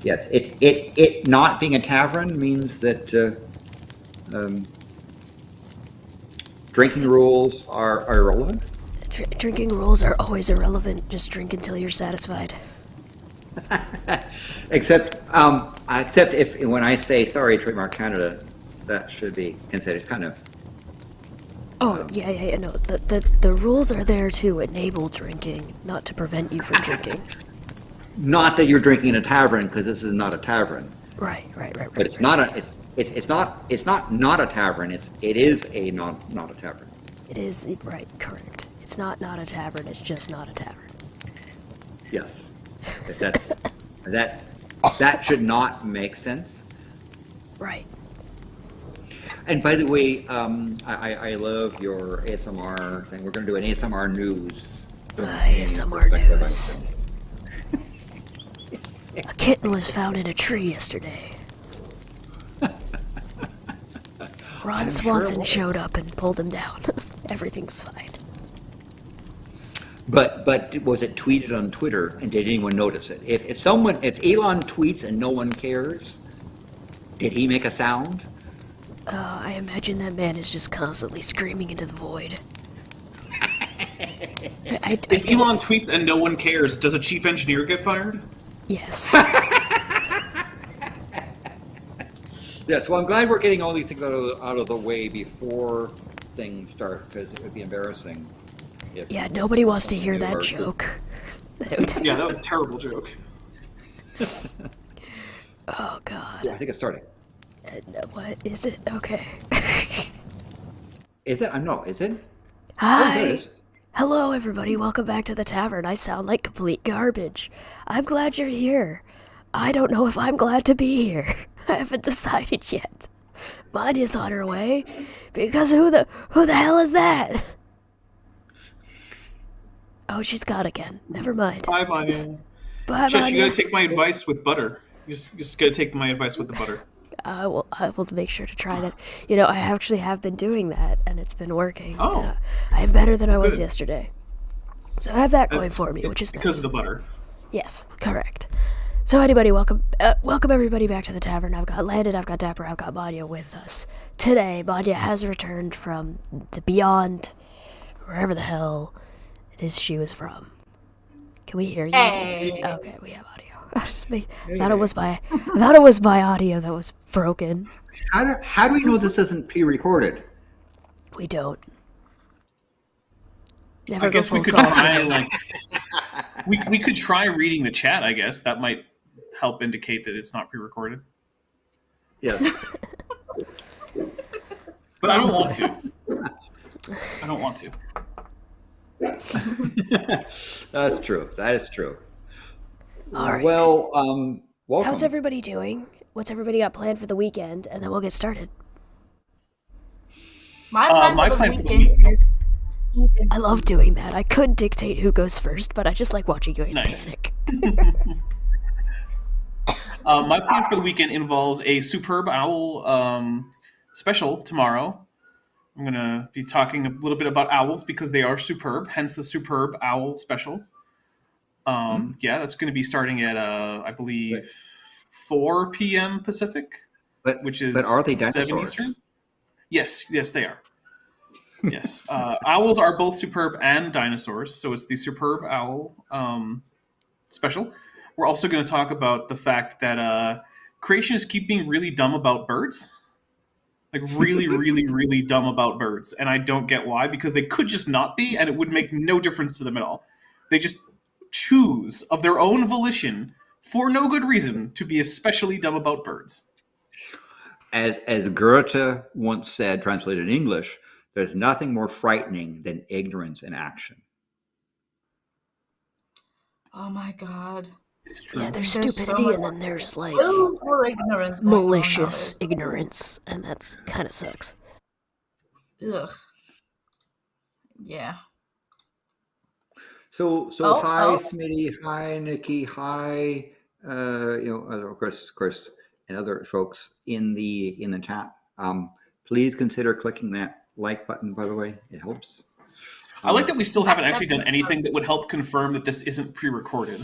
Yes, it not being a tavern means that drinking rules are irrelevant. Drinking rules are always irrelevant. Just drink until you're satisfied. Except if when I say sorry, Trademark Canada, that should be considered. It's kind of. Oh yeah. No, the rules are there to enable drinking, not to prevent you from drinking. Not that you're drinking in a tavern, because this is not a tavern. Right. But it's not a. It's not a tavern. It is a not a tavern. It is right, correct. It's not a tavern. It's just not a tavern. Yes, that should not make sense. Right. And by the way, I love your ASMR thing. We're going to do an ASMR news. ASMR news. A kitten was found in a tree yesterday. Ron Swanson showed up and pulled him down. Everything's fine. But was it tweeted on Twitter, and did anyone notice it? If Elon tweets and no one cares, did he make a sound? I imagine that man is just constantly screaming into the void. If Elon tweets and no one cares, does a chief engineer get fired? Yes. Yeah, so I'm glad we're getting all these things out of the way before things start, because it would be embarrassing. Yeah, nobody wants to hear that joke. Yeah, that was a terrible joke. Oh, God. Yeah, I think it's starting. What? Is it? Okay. Is it? No, is it? Hi. Oh, it is. Hello, everybody. Welcome back to the tavern. I sound like complete garbage. I'm glad you're here. I don't know if I'm glad to be here. I haven't decided yet. Maanya's on her way, because who the hell is that? Oh, she's gone again. Never mind. Bye, Maanyaa. Bye, Chesh, Maanyaa. you gotta take my advice with butter. You just gotta take my advice with the butter. I will make sure to try that. You know, I actually have been doing that, and it's been working. Oh. I'm better than I was Good. yesterday. So I have that going for me, which is because nice. of the butter. Yes, correct. So anybody, welcome everybody back to the tavern. I've got Landon, I've got Dapper, I've got Maanyaa with us today. Maanyaa has returned from the beyond, wherever the hell it is she was from. Can we hear you? Hey. Okay, we have audio. I thought it was my audio that was broken. How do we know this isn't pre-recorded? We don't. Never I guess we could full salt. try we could try reading the chat. I guess that might help indicate that it's not pre-recorded. Yes. But I don't want to. I don't want to. That's true. That is true. All right. Well, welcome. How's everybody doing? What's everybody got planned for the weekend? And then we'll get started. My plan my for the plan for the weekend is I love doing that. I could dictate who goes first, but I just like watching you guys Nice. panic. My plan for the weekend involves a Superb Owl special tomorrow. I'm going to be talking a little bit about owls because they are superb, hence the Superb Owl special. Yeah, that's going to be starting at, I believe, 4 p.m. Pacific, which is but are they 7 dinosaurs? Eastern. Yes, they are. Yes. Owls are both superb and dinosaurs, so it's the Superb Owl special. We're also going to talk about the fact that creationists keep being really dumb about birds. Like really, really, really dumb about birds. And I don't get why, because they could just not be, and it would make no difference to them at all. They just choose of their own volition, for no good reason, to be especially dumb about birds. As Goethe once said, translated in English, there's nothing more frightening than ignorance in action. oh my god. It's true. Yeah, there's There's stupidity so and then there's like Willful ignorance. going on malicious ignorance, and that's kind of sucks. nowadays. Ugh. Yeah. So Oh, hi, oh. Smitty, hi, Nikki, hi, of course, and other folks in the chat. Please consider clicking that like button. By the way, it helps. I like that we still haven't actually done anything that would help confirm that this isn't pre-recorded.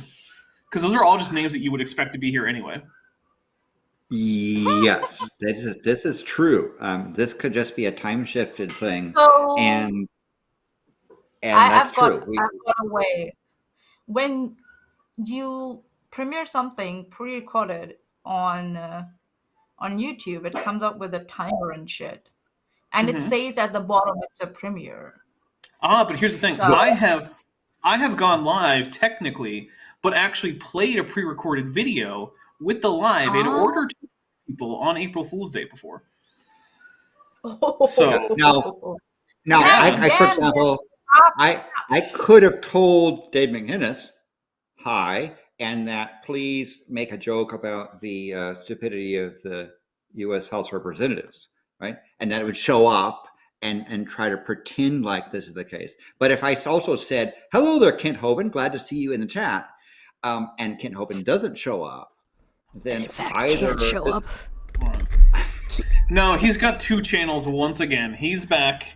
Because those are all just names that you would expect to be here anyway. Yes, this is true. This could just be a time shifted thing, So and that's I've got true. a way. When you premiere something pre-recorded on YouTube, it comes up with a timer and shit, and it says at the bottom it's a premiere. But here's the thing: So- I have gone live technically, but actually played a pre-recorded video with the live in order to people on April Fool's Day before. So Now, Yeah. for example, I could have told Dave McInnes, hi, and that please make a joke about the stupidity of the U.S. House of Representatives, right? And that it would show up and try to pretend like this is the case. But if I also said, hello there, Kent Hovind, glad to see you in the chat, and Kent Hovind doesn't show up, then In fact, either can't show up. No, he's got 2 channels once again. He's back.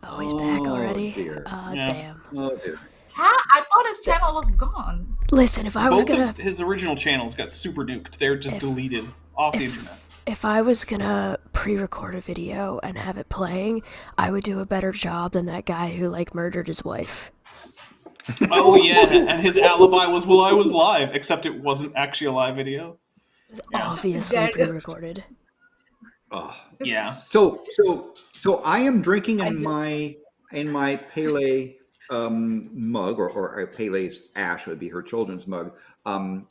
Oh, he's back already? dear. Yeah. Damn. Oh, dear. I thought his channel was gone. Listen, if I was Both gonna of his original channels got super nuked. They're just deleted off the internet. if I was gonna pre-record a video and have it playing, I would do a better job than that guy who like murdered his wife. Oh yeah, and his alibi was, well, I was live, except it wasn't actually a live video. Obviously Yeah. pre-recorded. Oh. Yeah. So I am drinking in my Pele mug, or Pele's Ash would be her children's mug.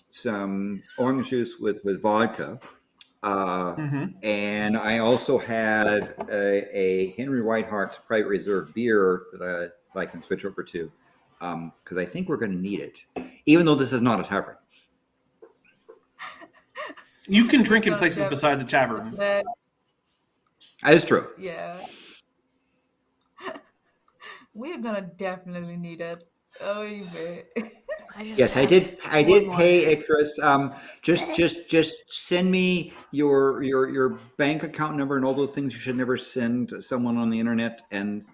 Some orange juice with vodka, and I also have a Henry Whiteheart's Private Reserve beer that I can switch over to, because I think we're going to need it, even though this is not a tavern. You can drink in places besides a tavern. That is true. Yeah. We're gonna definitely need it. Oh, you bet. Yes, I did. Hey, Icarus, just send me your bank account number and all those things you should never send to someone on the internet, and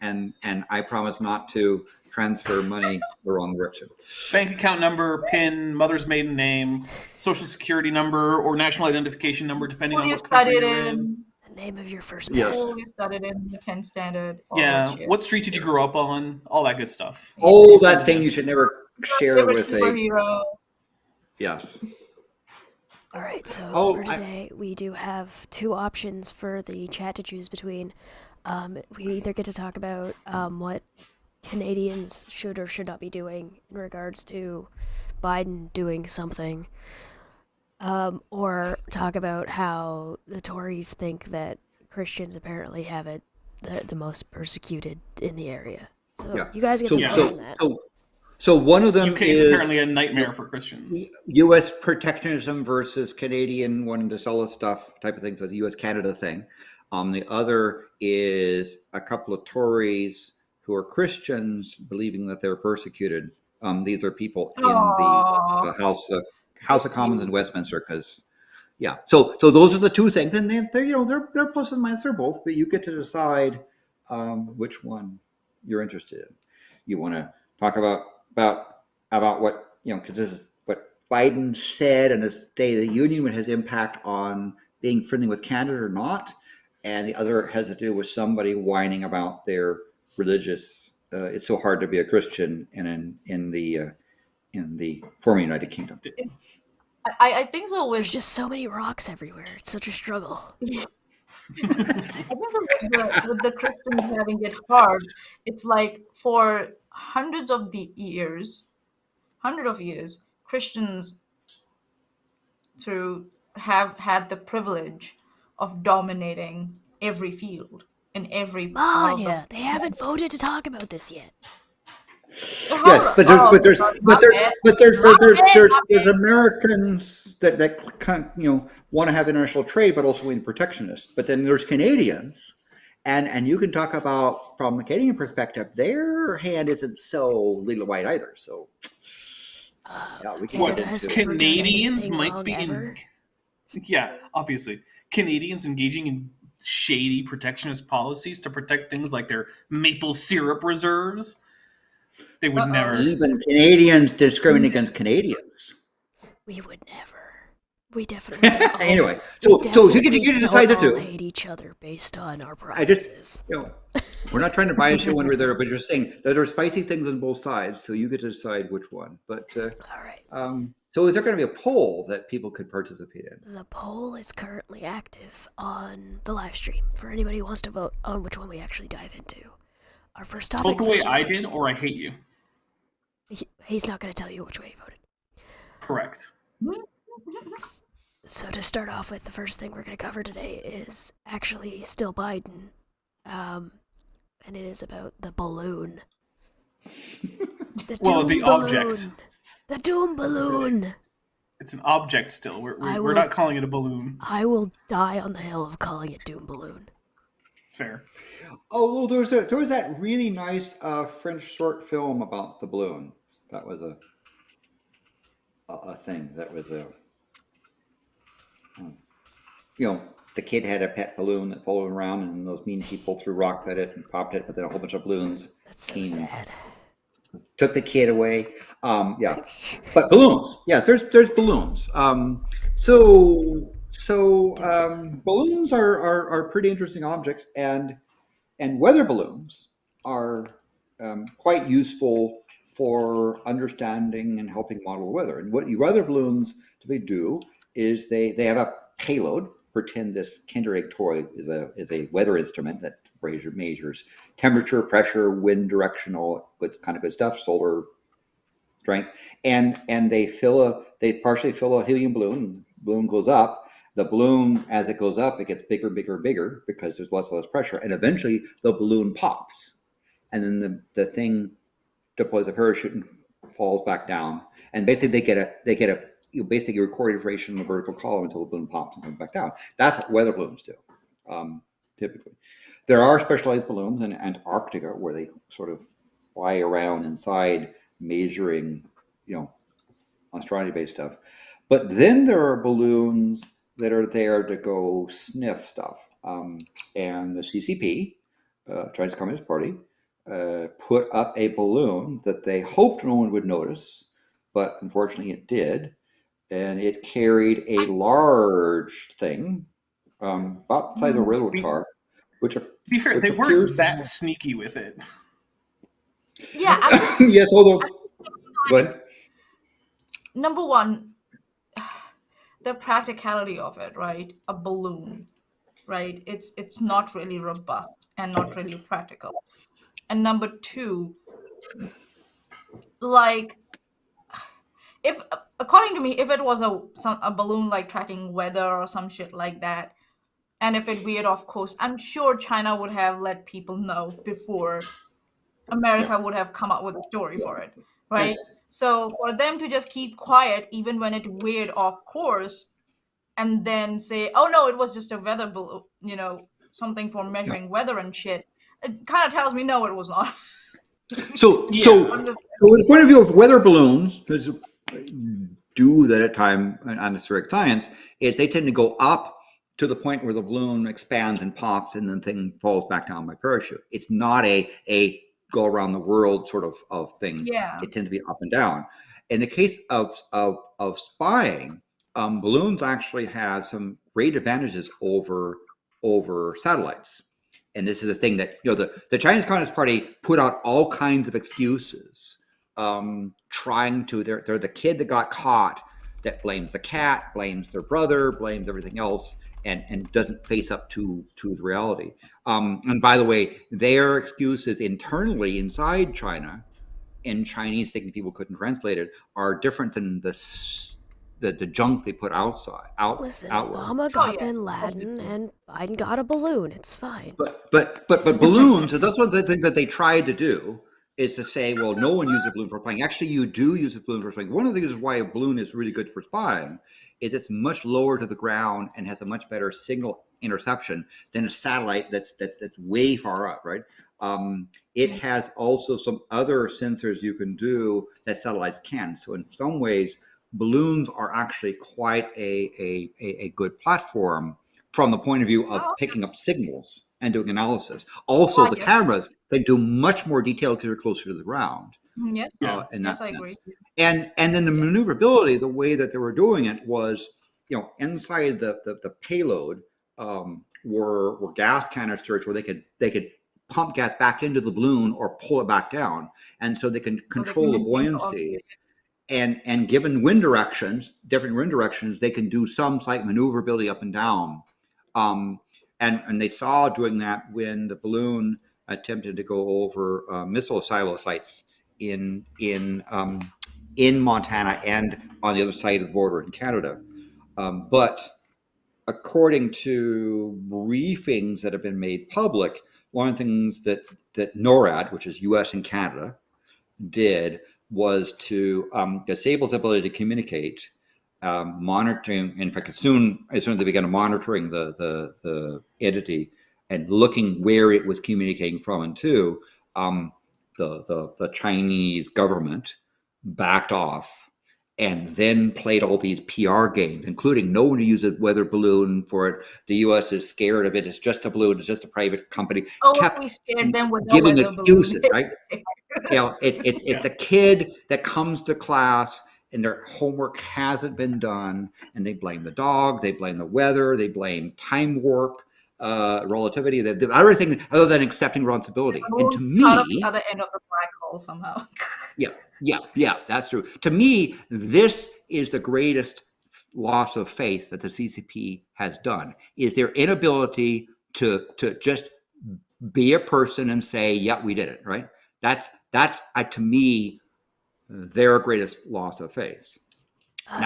I promise not to transfer money the wrong direction. Bank account number, PIN, mother's maiden name, social security number, or national identification number, depending on Who you what country studied you're in. in? The name of your first Yes. School you studied in, the Penn Standard. all Yeah, that shit. what street did you grow up on? All that good stuff. Oh, that thing you should never share Favorite with a. superhero. Yes. All right, so Oh, for today we do have 2 options for the chat to choose between. We either get to talk about what Canadians should or should not be doing in regards to Biden doing something, or talk about how the Tories think that Christians apparently have it the most persecuted in the area. So Yeah. you guys get to Yeah. vote on that. So one of them UK is is apparently a nightmare for Christians. U.S. protectionism versus Canadian wanting to sell us stuff type of thing. So the U.S.-Canada thing. The other is a couple of Tories who are Christians believing that they're persecuted. These are people in the House of Commons in Westminster, because So those are the 2 things, and they're plus and minus. They're both, but you get to decide which one you're interested in. You want to talk about what, because this is what Biden said in the State of the Union, what has impact on being friendly with Canada or not, and the other has to do with somebody whining about their religious. It's so hard to be a Christian in the former United Kingdom. I think so There's with just so many rocks everywhere. It's such a struggle. I think so with the Christians having it hard. It's like for hundreds of years, Christians to have had the privilege of dominating every field in every part of Maanyaa, they haven't voted to talk about this yet. Yes, but there's Americans that want to have international trade, but also in protectionist. But then there's Canadians, and you can talk about from a Canadian perspective, their hand isn't so little white either. So we can What, get into it. Canadians anything might wrong be ever? obviously. Canadians engaging in shady protectionist policies to protect things like their maple syrup reserves. They would never. Even Canadians discriminate against Canadians. We would never. We definitely don't all, Anyway, we so you definitely can decide don't to all do. hate each other based on our I just, preferences. we're not trying to bias you one way or the other, but just saying that there are spicy things on both sides, so you get to decide which one. But All right. so is there going to be a poll that people could participate in? The poll is currently active on the live stream for anybody who wants to vote on which one we actually dive into. Our first topic. Vote the way I did, or I hate you. He's not going to tell you which way he voted. Correct. So to start off with, the first thing we're going to cover today is actually still Biden, and it is about the balloon. The object. The doom balloon. It's an object still. I We're will- not calling it a balloon. I will die on the hill of calling it doom balloon. Fair. Oh, well, there was that really nice French short film about the balloon. That was a thing. That was the kid had a pet balloon that followed around, and those mean people threw rocks at it and popped it, but then a whole bunch of balloons That's so came and sad. took the kid away. But balloons. Yes, there's balloons. Balloons are pretty interesting objects, and weather balloons are quite useful for understanding and helping model weather. And what weather balloons typically do is they have a payload. Pretend this Kinder Egg toy is a weather instrument that measures temperature, pressure, wind direction, all good kind of good stuff, solar strength, and they partially fill a helium balloon. Balloon goes up. The balloon, as it goes up, it gets bigger, bigger, bigger because there's less and less pressure, and eventually the balloon pops, and then the thing deploys a parachute and falls back down, and basically they get a basically record information in the vertical column until the balloon pops and comes back down. That's what weather balloons do, typically. There are specialized balloons in Antarctica where they sort of fly around inside measuring, astronomy-based stuff. But then there are balloons that are there to go sniff stuff. And the CCP, Chinese Communist Party, put up a balloon that they hoped no one would notice, but unfortunately it did. And it carried a large thing, about the size of a railroad car. To be fair, they weren't that sneaky with it. Yeah. Yes, although. But Number one, the practicality of it, right? A balloon, right? It's not really robust and not really practical. And number two, like, if according to me, if it was a balloon like tracking weather or some shit like that, and if it veered off course, I'm sure China would have let people know before America would have come up with a story for it, right? So for them to just keep quiet even when it veered off course, and then say, "Oh no, it was just a weather balloon," something for measuring weather and shit, it kind of tells me no, it was not. So from the point of view of weather balloons, because do that at time on atmospheric science, is they tend to go up to the point where the balloon expands and pops, and then thing falls back down by parachute. It's not a go around the world sort of thing. Yeah. It tends to be up and down. In the case of spying, balloons actually have some great advantages over satellites. And this is a thing that the Chinese Communist Party put out all kinds of excuses, trying to. They're the kid that got caught that blames the cat, blames their brother, blames everything else, and doesn't face up to the reality. And by the way, their excuses internally inside China, in Chinese, thinking people couldn't translate it, are different than the junk they put outside. Listen, outward. Obama got Bin Laden, and Biden got a balloon. It's fine. But balloons. So that's one of the things that they tried to do, is to say, well, no one uses a balloon for spying. Actually, you do use a balloon for spying. One of the things why a balloon is really good for spying is it's much lower to the ground and has a much better signal interception than a satellite that's way far up, right? It has also some other sensors you can do that satellites can. So in some ways, balloons are actually quite a good platform from the point of view of picking up signals and doing analysis. Also, the yes. cameras, they do much more detail because they're closer to the ground. Yes. In that Yes, I sense. agree. And then the maneuverability, the way that they were doing it was, inside the payload were gas canisters where they could pump gas back into the balloon or pull it back down, and so they can control the buoyancy. And given wind directions, different wind directions, they can do some slight maneuverability up and down. And they saw doing that when the balloon attempted to go over missile silo sites in Montana and on the other side of the border in Canada. But according to briefings that have been made public, one of the things that NORAD, which is U.S. and Canada, did was to disable its ability to communicate, monitoring. In fact, as soon as they began monitoring the entity and looking where it was communicating from and to, the Chinese government backed off and then played all these PR games, including no one to use a weather balloon for it. The U.S. is scared of it. It's just a balloon. It's just a private company. Oh, we scared them with giving the excuses, balloon. right? It's the kid that comes to class and their homework hasn't been done, and they blame the dog, they blame the weather, they blame time warp, relativity, the everything other than accepting responsibility. And to me, out of the other end of the black hole somehow. yeah, that's true. To me, this is the greatest loss of faith that the CCP has done, is their inability to just be a person and say, yeah, we did it, right? That's to me, their greatest loss of faith.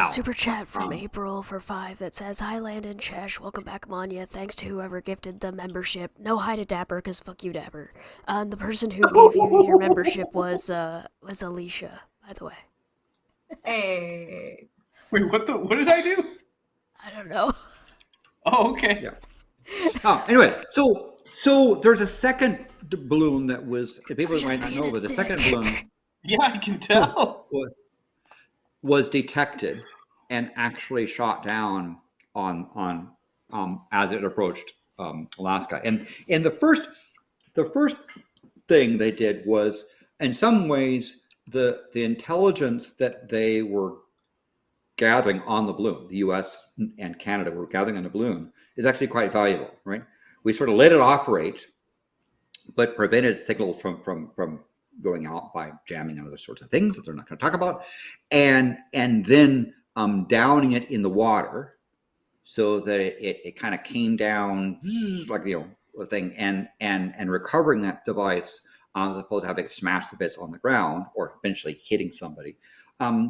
Super chat from April for 5 that says, "Hi Landon, Chesh, welcome back Maanyaa. Thanks to whoever gifted the membership. No hi to Dapper, because fuck you, Dapper. The person who gave you your membership was Alicia, by the way." Hey. Wait, what did I do? I don't know. Oh, okay. Yeah. Anyway, so there's a second balloon that was, people might not know, but the second balloon. Yeah, I can tell. Was detected and actually shot down on as it approached Alaska. And the first thing they did was, in some ways, the intelligence that they were gathering on the balloon, the U.S. and Canada were gathering on the balloon, is actually quite valuable, right? We sort of let it operate, but prevented signals from going out by jamming and other sorts of things that they're not going to talk about, and then downing it in the water so that it kind of came down like a thing, and recovering that device as opposed to having it smash the bits on the ground or eventually hitting somebody,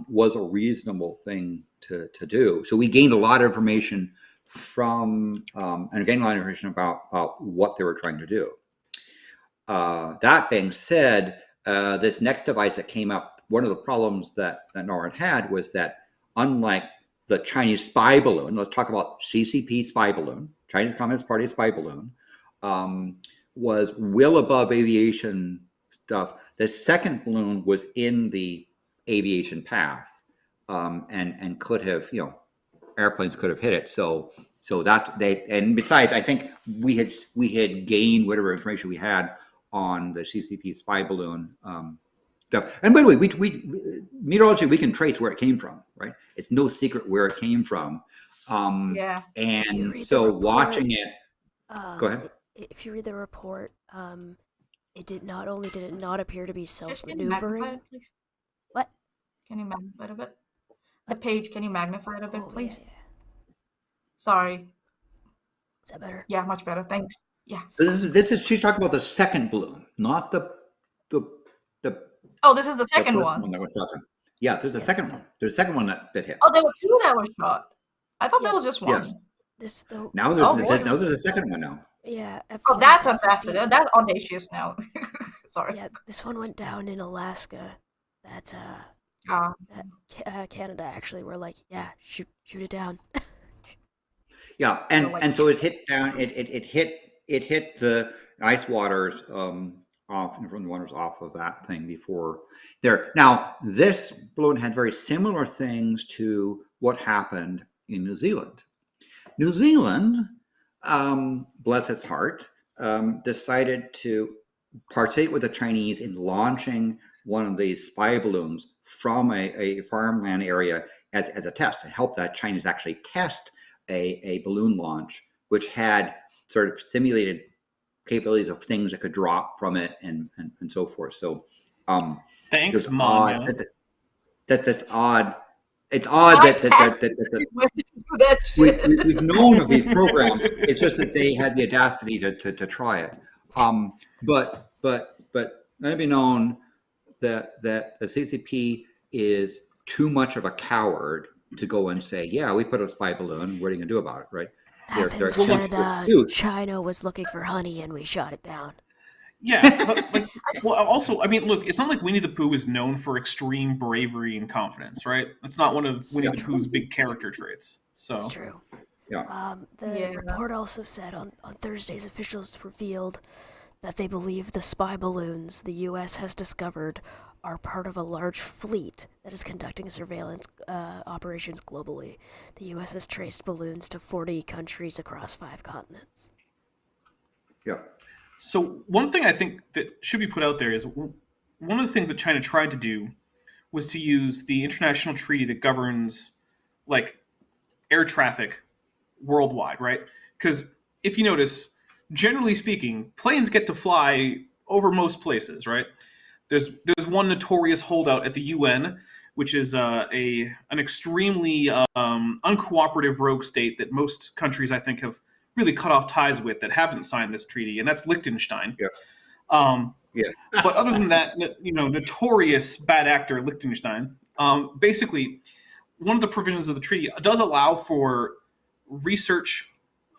was a reasonable thing to do. So we gained a lot of information and gained a lot of information about what they were trying to do. That being said, this next device that came up, one of the problems that NORAD had was that, unlike the Chinese spy balloon, let's talk about CCP spy balloon, Chinese Communist Party spy balloon, was well above aviation stuff. The second balloon was in the aviation path, and could have, airplanes could have hit it. So that and besides, I think we had gained whatever information we had on the CCP spy balloon stuff. And by the way, we meteorology, we can trace where it came from, right? It's no secret where it came from. And so watching it, go ahead. If you read the report, it did not appear to be self-maneuvering. What? Can you magnify it a bit? The page, can you magnify it a bit, please? Yeah. Sorry. Is that better? Yeah, much better. Thanks. Yeah. This is she's talking about the second balloon, not the. Oh, this is the second one. That was shot. Yeah, there's a second one. There's a second one that hit. Oh, there were two that were shot. I thought there was just one. Yes. Now there's a second one now. Yeah. Oh, that's ambassador. That's audacious now. Sorry. Yeah, this one went down in Alaska. That's Canada actually were like, yeah, shoot it down. Yeah, and so it hit down. It hit the ice waters off, from the waters off of that thing before there. Now this balloon had very similar things to what happened in New Zealand. New Zealand bless its heart, decided to partake with the Chinese in launching one of these spy balloons from a farmland area as a test, and help the Chinese actually test a balloon launch, which had sort of simulated capabilities of things that could drop from it and so forth. So Thanks, it's Maanyaa. odd. That's odd. It's odd that we've known of these programs. It's just that they had the audacity to try it. But let it be known that the CCP is too much of a coward to go and say, yeah, we put a spy balloon. What are you gonna do about it, right? Athens said China was looking for honey and we shot it down. Yeah, but also, I mean, look, it's not like Winnie the Pooh is known for extreme bravery and confidence, right? It's not one of Winnie the Pooh's big character traits. So it's true. Yeah. The report also said on Thursday's officials revealed that they believe the spy balloons the U.S. has discovered are part of a large fleet that is conducting surveillance operations globally. The U.S. has traced balloons to 40 countries across 5 continents. Yeah. So one thing I think that should be put out there is one of the things that China tried to do was to use the international treaty that governs like air traffic worldwide, right? Because if you notice, generally speaking, planes get to fly over most places, right? There's one notorious holdout at the UN, which is an extremely uncooperative rogue state that most countries, I think, have really cut off ties with, that haven't signed this treaty, and that's Liechtenstein. Yeah. Yes. But other than that, notorious bad actor Liechtenstein, basically, one of the provisions of the treaty does allow for research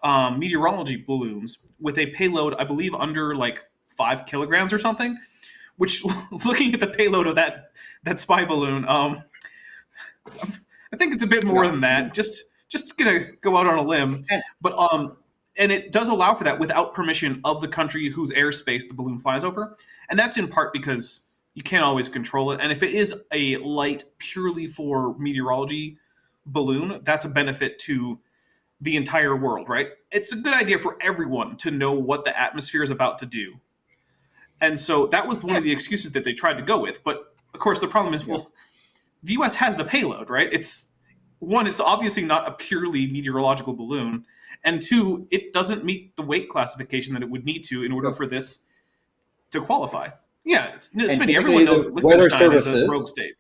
meteorology balloons with a payload, I believe, under like 5 kilograms or something. Which, looking at the payload of that spy balloon, I think it's a bit more than that. Just gonna go out on a limb, but and it does allow for that without permission of the country whose airspace the balloon flies over, and that's in part because you can't always control it. And if it is a light purely for meteorology balloon, that's a benefit to the entire world, right? It's a good idea for everyone to know what the atmosphere is about to do. And so that was one of the excuses that they tried to go with. But of course, the problem is, well, the U.S. has the payload, right? It's obviously not a purely meteorological balloon. And 2, it doesn't meet the weight classification that it would need to in order for this to qualify. Yeah, Smitty, everyone knows that Liechtenstein is a rogue state.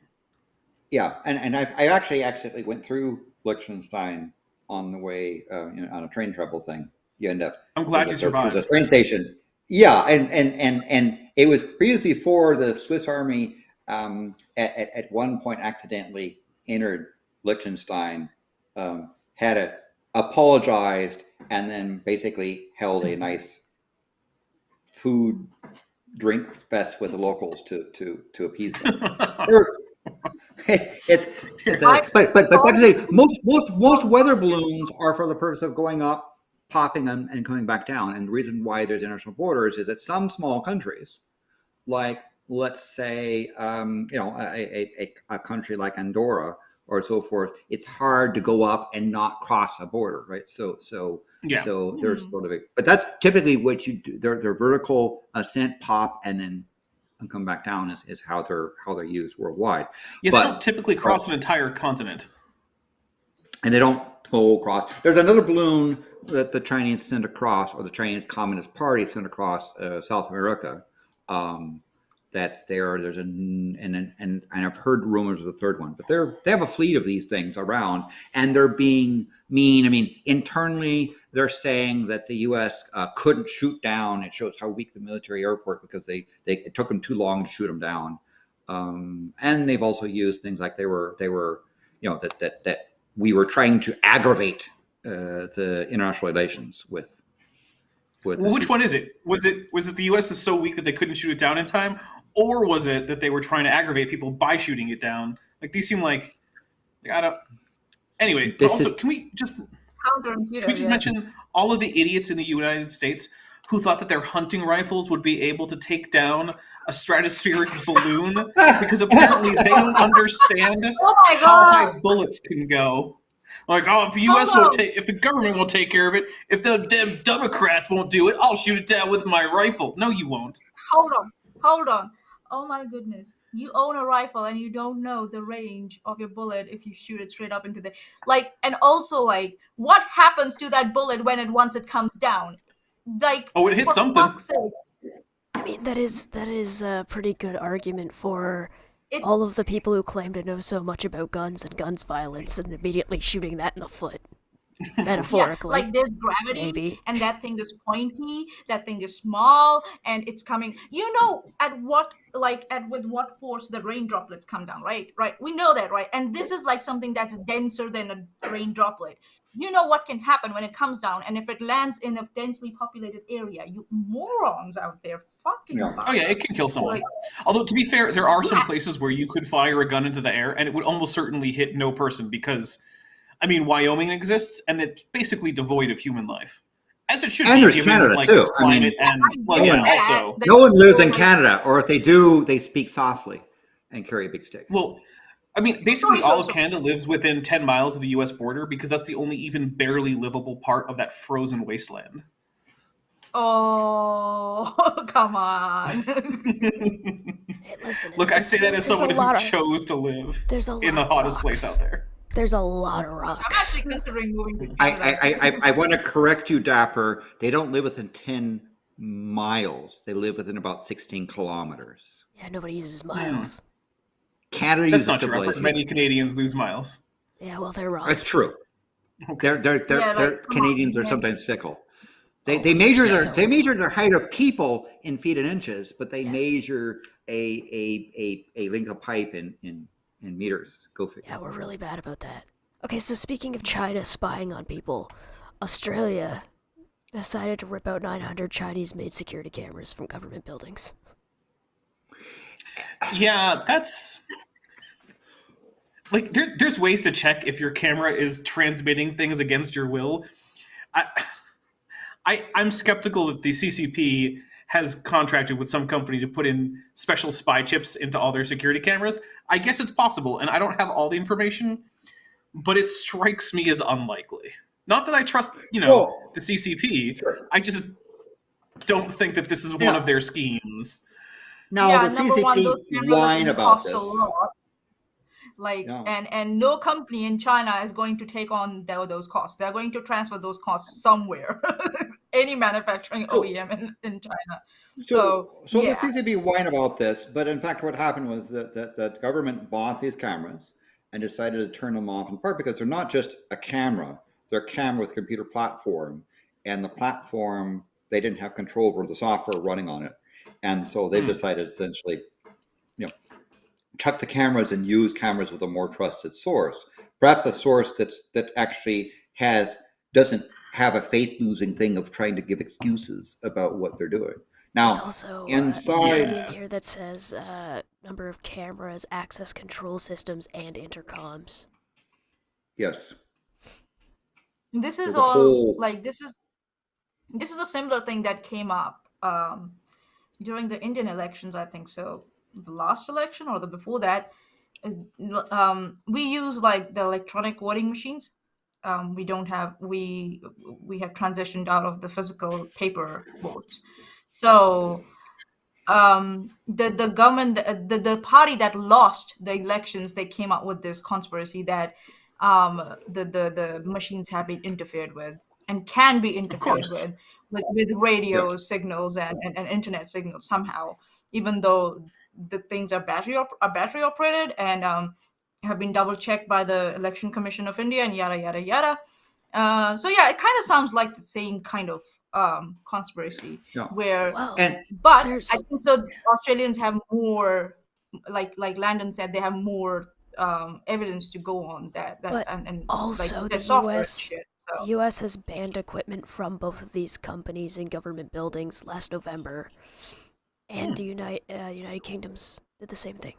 Yeah, and I actually accidentally went through Liechtenstein on the way on a train travel thing. You end up. I'm glad you survived. There's a train station. Yeah, and it was previously before the Swiss Army at one point accidentally entered Liechtenstein, had apologized, and then basically held a nice food drink fest with the locals to appease them. But most weather balloons are for the purpose of going up, popping them, and coming back down. And the reason why there's international borders is that some small countries, like let's say a country like Andorra or so forth, it's hard to go up and not cross a border, right? So there's sort of but that's typically what you do. They're vertical ascent, pop, and then come back down is how they're used worldwide. Yeah, they don't typically cross an entire continent. And they don't go across. There's another balloon that the Chinese sent across, or the Chinese Communist Party sent across South America. That's there. There's and I've heard rumors of the third one, but they have a fleet of these things around, and they're being mean. I mean, internally, they're saying that the U.S. Couldn't shoot down. It shows how weak the military airport because it took them too long to shoot them down. And they've also used things like they were that we were trying to aggravate the international relations with. Well, which one is it? Was it the U.S. is so weak that they couldn't shoot it down in time, or was it that they were trying to aggravate people by shooting it down? Like these seem like I don't. Anyway, can we just mention all of the idiots in the United States who thought that their hunting rifles would be able to take down a stratospheric balloon because apparently they don't understand how high bullets can go. Like, oh, if the Hold U.S. won't on. take, if the government won't take care of it, if the damn Democrats won't do it, I'll shoot it down with my rifle. No, you won't. Hold on. Oh my goodness. You own a rifle and you don't know the range of your bullet if you shoot it straight up into the and also what happens to that bullet when once it comes down? Oh, it hit for something. fuck's sake. I mean, that is a pretty good argument for It's all of the people who claim to know so much about guns and guns violence and immediately shooting that in the foot. Metaphorically. there's gravity, maybe. and that thing is pointy, that thing is small, and it's coming. You know with what force the rain droplets come down, right? Right. We know that, right? And this is something that's denser than a rain droplet. You know what can happen when it comes down, and if it lands in a densely populated area, you morons out there fucking. Yeah. Oh yeah, it can kill someone. Although to be fair, there are some places where you could fire a gun into the air and it would almost certainly hit no person because, I mean, Wyoming exists and it's basically devoid of human life, as it should And be there's given Canada, its too. climate and also. No one lives in Canada, or if they do, they speak softly and carry a big stick. Well, I mean, basically all of So- Canada lives within 10 miles of the U.S. border because that's the only even barely livable part of that frozen wasteland. Oh, come on. Hey, listen, Look, I say that as someone who of, chose to live there's a lot in the of hottest rocks. place out there. There's a lot of I'm rocks. actually considering moving to Canada. I want to correct you, Dapper. They don't live within 10 miles. They live within about 16 kilometers. Yeah, nobody uses miles. Canada That's uses not true. I've heard civilization. many Canadians lose miles. Yeah, well, they're wrong. That's true. Okay. They're come Canadians on, are man. sometimes fickle. They measure so- they measure their height of people in feet and inches, but they measure a length of pipe in meters. Go figure. Yeah, we're really bad about that. Okay, so speaking of China spying on people, Australia decided to rip out 900 Chinese-made security cameras from government buildings. Yeah, that's there's ways to check if your camera is transmitting things against your will. I'm skeptical that the CCP has contracted with some company to put in special spy chips into all their security cameras. I guess it's possible, and I don't have all the information, but it strikes me as unlikely. Not that I trust, Well, the CCP. sure. I just don't think that this is one of their schemes. Now the number one, those CCP cameras whine are about cost this. a lot. And no company in China is going to take on those costs. They're going to transfer those costs somewhere. Any manufacturing OEM in China. So the CCP whine about this, but in fact, what happened was that the government bought these cameras and decided to turn them off in part because they're not just a camera; they're a camera with a computer platform, and the platform they didn't have control over the software running on it, and so they decided essentially, chuck the cameras and use cameras with a more trusted source, perhaps a source that actually doesn't have a face-losing thing of trying to give excuses about what they're doing. Now, There's also inside, in here that says number of cameras, access control systems, and intercoms. yes, this is there's a all whole- this is a similar thing that came up during the Indian elections, I think so. The last election or the before that, we use the electronic voting machines. We don't have we have transitioned out of the physical paper votes. So the government, the party that lost the elections, they came up with this conspiracy that the machines have been interfered with and can be interfered with radio signals and internet signals somehow, even though the things are battery operated and have been double checked by the Election Commission of India and yada yada yada. So yeah, it kind of sounds like the same kind of conspiracy where Well, but there's- I think so Australians have more, like Landon said, they have more evidence to go on that But and also the the software US shit, so. The U.S. has banned equipment from both of these companies in government buildings last November, and the United Kingdom's did the same thing.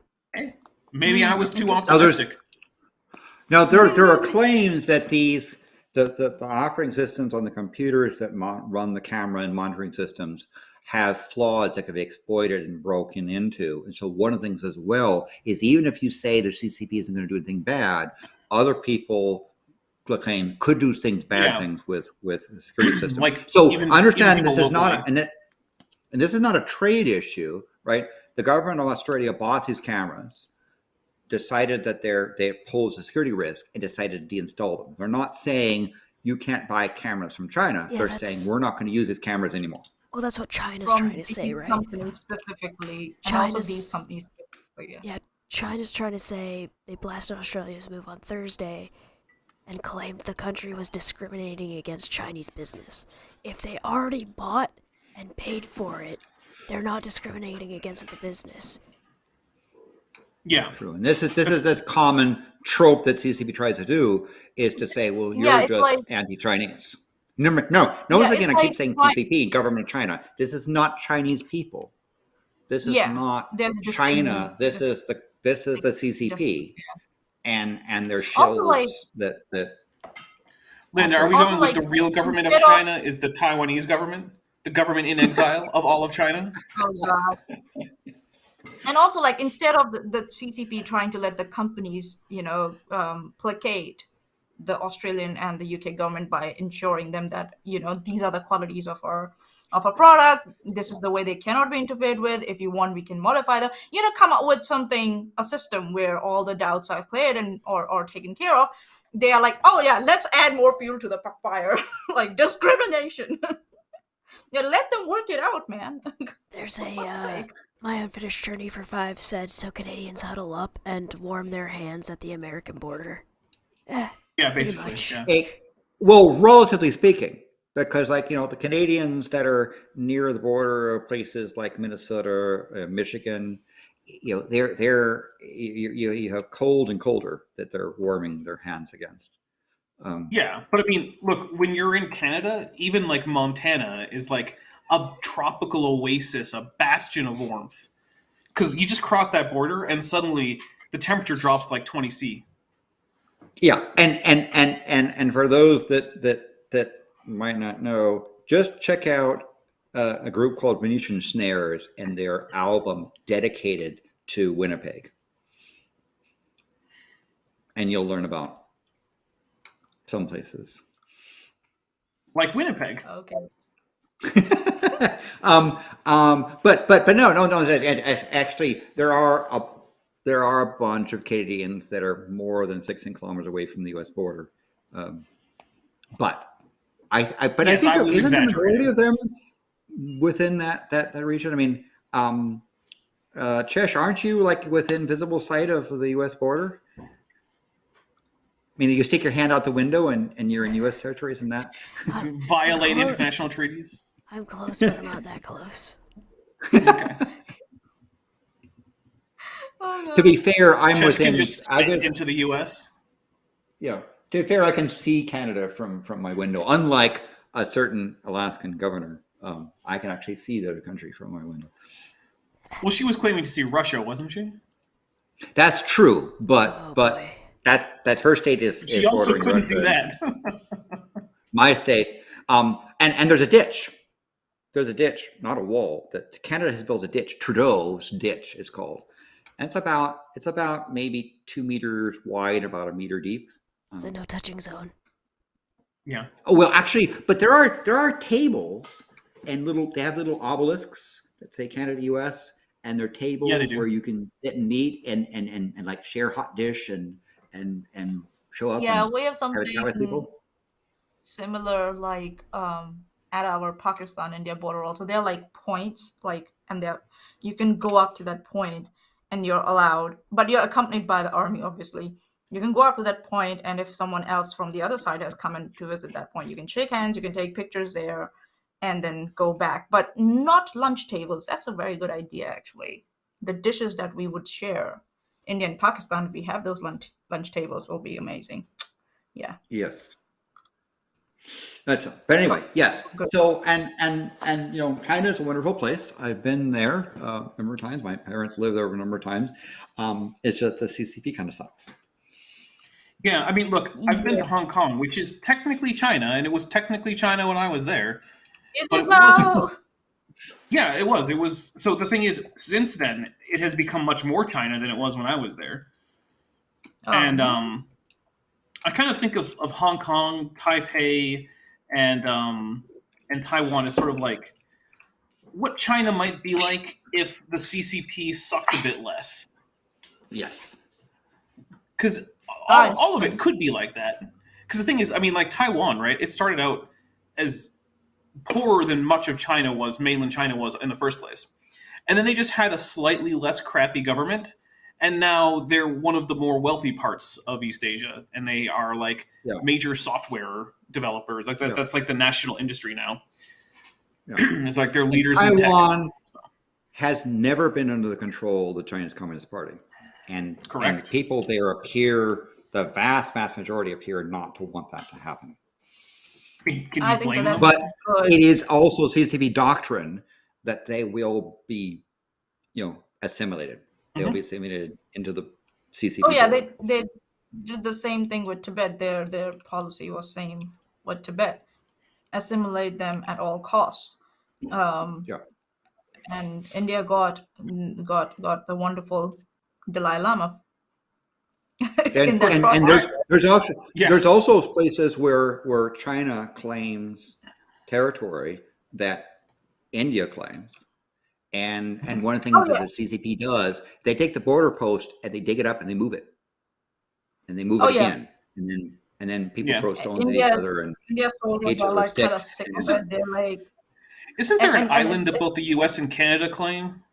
Maybe I was too Interesting. optimistic. Now there are claims that these the operating systems on the computers that run the camera and monitoring systems have flaws that could be exploited and broken into. And so one of the things as well is, even if you say the CCP isn't going to do anything bad, other people claim could do bad things with the security system. Like, so even understand people this is not locally. and this is not a trade issue, right? The government of Australia bought these cameras, decided that they pose a security risk, and decided to deinstall them. They're not saying you can't buy cameras from China. Yeah, They're saying we're not going to use these cameras anymore. Well, that's what China's From trying to these say, right? companies specifically, and also these China's companies specifically. yeah, China's trying to say they blasted Australia's move on Thursday and claimed the country was discriminating against Chinese business. If they already bought and paid for it, they're not discriminating against the business. Yeah. True. And this is this common trope that CCP tries to do, is to say, well, you're Yeah, it's just like- anti-Chinese. No, Yeah, again, it's I keep like saying my- CCP, government of China. This is not Chinese people. This is Yeah, not there's a China. distinction. This is the CCP, and their Also, shells like- that. Linda, are we Also, going like, with the real government of instead of- China is the Taiwanese government? The government in exile of all of China? Oh, God. And also, like, instead of the CCP trying to let the companies, placate the Australian and the UK government by ensuring them that, these are the qualities of our product, this is the way they cannot be interfered with. If you want, we can modify them. Come up with a system where all the doubts are cleared and or taken care of. They are like, oh yeah, let's add more fuel to the fire, like discrimination. Yeah, let them work it out, man. There's For fuck's sake. My Unfinished Journey for 5 said, so Canadians huddle up and warm their hands at the American border. Yeah, Pretty basically. much. Yeah. Well, relatively speaking, because the Canadians that are near the border of places like Minnesota, Michigan, they're you have cold and colder that they're warming their hands against. Yeah, but I mean, look, when you're in Canada, even like Montana is like a tropical oasis, a bastion of warmth. Because you just cross that border and suddenly the temperature drops like 20 C. Yeah, and for those that might not know, just check out a group called Venetian Snares and their album dedicated to Winnipeg, and you'll learn about some places. Like Winnipeg. Okay. But no. Actually, there are a bunch of Canadians that are more than 16 kilometers away from the U.S. border. But I think I was isn't the majority exaggerating. of them within that region. I mean, Chesh, aren't you like within visible sight of the U.S. border? I mean, you stick your hand out the window and you're in U.S. territory, isn't that? Violate international treaties. I'm close, but I'm not that close. Okay. Oh, no. To be fair, I'm Chesh within. can just spit into the U.S. Yeah. To be fair, I can see Canada from my window. Unlike a certain Alaskan governor, I can actually see the other country from my window. Well, she was claiming to see Russia, wasn't she? That's true, but Oh, but boy. that her state is She also bordering couldn't do Russia. that. My state, and there's a ditch. There's a ditch, not a wall. That Canada has built a ditch. Trudeau's ditch is called, and it's about maybe 2 meters wide, about a meter deep. It's a no touching zone. Yeah. Oh, well, actually, but there are tables and they have little obelisks that say Canada, U.S. and they're tables they do. where you can sit and meet and like share hot dish and show up. Yeah, and we have have a something chat with people. similar, like at our Pakistan-India border. Also, they're like points, and you can go up to that point, and you're allowed, but you're accompanied by the army, obviously. You can go up to that point, and if someone else from the other side has come in to visit that point, you can shake hands, you can take pictures there, and then go back. But not lunch tables. That's a very good idea, actually. The dishes that we would share, India and Pakistan, if we have those lunch tables, will be amazing. Yeah. Yes. That's but anyway, yes. Good. So and China is a wonderful place. I've been there a number of times. My parents lived there a number of times. It's just the CCP kind of sucks. Yeah, I mean, look, I've been to Hong Kong, which is technically China, and it was technically China when I was there. Is But it it wasn't- now? Yeah, it was. It was. So the thing is, since then, it has become much more China than it was when I was there. Oh, And I kind of think of Hong Kong, Taipei, and Taiwan as sort of like what China might be like if the CCP sucked a bit less. Yes. Because Ah, all of it interesting. could be like that. Because the thing is, I mean, like Taiwan, right? It started out as poorer than much of China was, mainland China was in the first place. And then they just had a slightly less crappy government. And now they're one of the more wealthy parts of East Asia. And they are like Yeah. major software developers. Like that, Yeah. that's like the national industry now. Yeah. It's like they're leaders in tech. Taiwan So, has never been under the control of the Chinese Communist Party. And correct. people there appear, the vast majority appear not to want that to happen. Can you I think so. blame That's them? But good. it is also CCP doctrine that they will be, assimilated. They'll be assimilated into the CCP. Oh yeah, board. they did the same thing with Tibet. Their policy was same with Tibet, assimilate them at all costs. Yeah. And India got the wonderful Dalai Lama in their And Yeah. there's also places where China claims territory that India claims. And one of the things Oh, that yeah. the CCP does, they take the border post and they dig it up and they move it. And they move Oh, it yeah. again. And then people Yeah. throw stones at India each is other and soldiers each are other like kind of sticks. sick of it. They're like, Isn't there an and island that both the U.S. and Canada claim?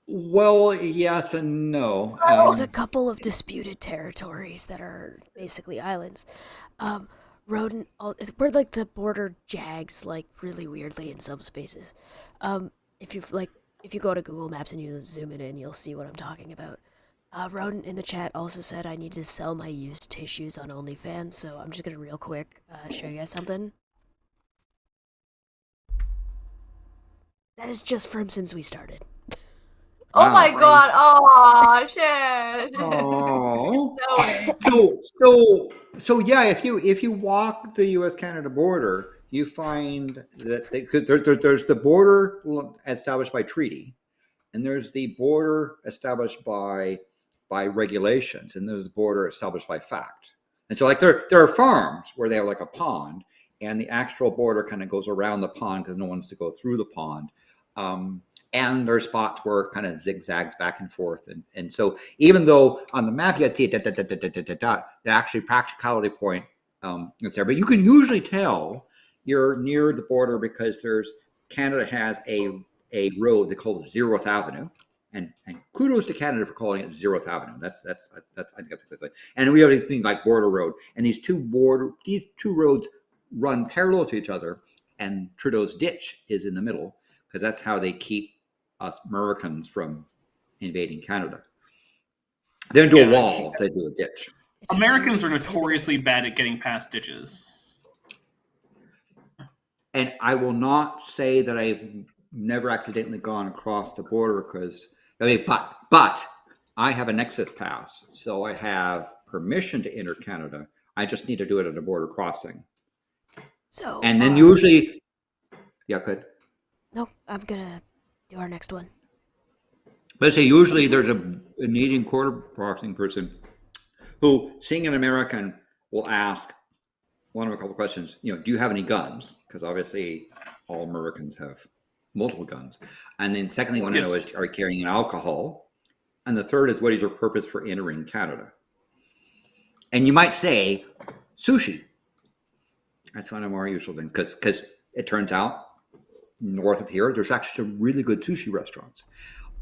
Well, yes and no. There's a couple of disputed territories that are basically islands. Rodent, where like the border jags like really weirdly in some spaces. If you go to Google Maps and you zoom it in, you'll see what I'm talking about. Rodent in the chat also said I need to sell my used tissues on OnlyFans, so I'm just gonna real quick show you guys something. That is just from since we started. oh Wow. my god, oh shit. Oh. It's snowing. So yeah, if you walk the U.S.-Canada border, you find that there's the border established by treaty, and there's the border established by regulations, and there's the border established by fact. And so like there are farms where they have like a pond, and the actual border kind of goes around the pond because no one wants to go through the pond. And there are spots where it kind of zigzags back and forth. And so even though on the map you'd see it, the actually practicality point is there. But you can usually tell you're near the border because Canada has a road they call the 0th Avenue. And kudos to Canada for calling it 0th Avenue. That's I think that's a good thing. And we have a thing like Border Road. And these two roads run parallel to each other. And Trudeau's ditch is in the middle because that's how they keep us Americans from invading Canada. They don't do a wall; they do a ditch. Americans are notoriously bad at getting past ditches. And I will not say that I've never accidentally gone across the border but I have a Nexus pass, so I have permission to enter Canada. I just need to do it at a border crossing. So and then usually, yeah, good. No, I'm gonna do our next one. Let's say usually there's a Canadian border crossing person who, seeing an American, will ask one of a couple questions. Do you have any guns? Because obviously all Americans have multiple guns. And then secondly, want to know is, are you carrying alcohol? And the third is, what is your purpose for entering Canada? And you might say sushi. That's one of the more usual things because it turns out north of here, there's actually some really good sushi restaurants.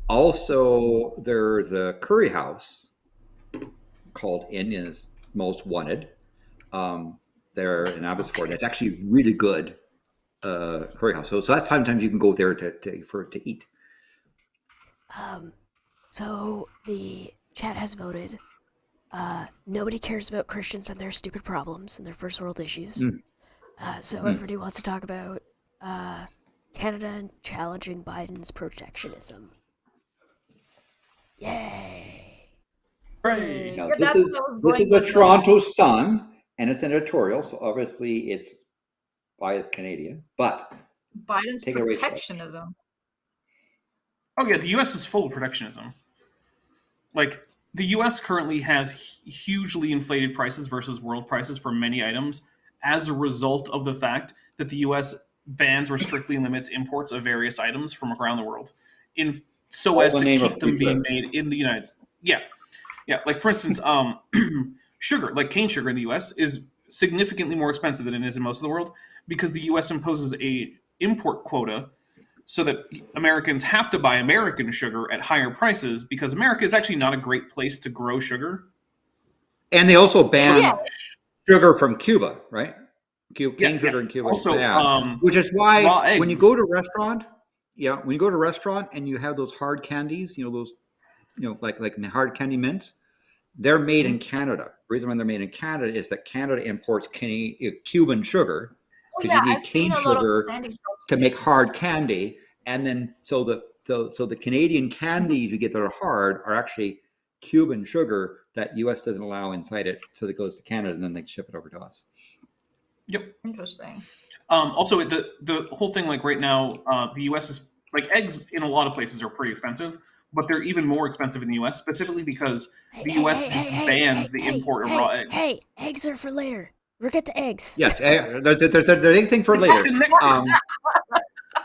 Also, there's a curry house called India's Most Wanted. There in Abbotsford. It's actually really good curry house. So that's sometimes you can go there to eat. So the chat has voted. Nobody cares about Christians and their stupid problems and their first world issues. So everybody wants to talk about Canada challenging Biden's protectionism. Yay! Hooray! Now, Yeah, this that's is what I was the going with. Toronto Sun, and it's an editorial, so obviously it's biased Canadian. But Biden's take it away, Scott. protectionism. Oh yeah, the U.S. is full of protectionism. Like the U.S. currently has hugely inflated prices versus world prices for many items as a result of the fact that the U.S. bans or strictly limits imports of various items from around the world, in so as the to name keep of them being future. made in the United States. Yeah, yeah. Like for instance, sugar, like cane sugar in the U.S., is significantly more expensive than it is in most of the world because the U.S. imposes a import quota so that Americans have to buy American sugar at higher prices because America is actually not a great place to grow sugar. And they also Yeah. banned sugar from Cuba, right? Cane sugar Yeah. in Cuba is Also, bad, which is why raw when you eggs. go to a restaurant, when you go to a restaurant and you have those hard candies, those, like hard candy mints, they're made in Canada. The reason why they're made in Canada is that Canada imports Cuban sugar Oh because yeah, you need I've seen cane a lot of sugar candy shops. to make hard candy, and then so the Canadian candies you get that are hard are actually Cuban sugar that U.S. doesn't allow inside it, so that goes to Canada and then they ship it over to us. Yep. Interesting. Also, the whole thing, like right now, the U.S. is like eggs in a lot of places are pretty expensive, but they're even more expensive in the U.S. specifically because the U.S. just banned the import of raw eggs. Hey, eggs are for later. We'll get to eggs. Yes, there's anything for It's later. connected.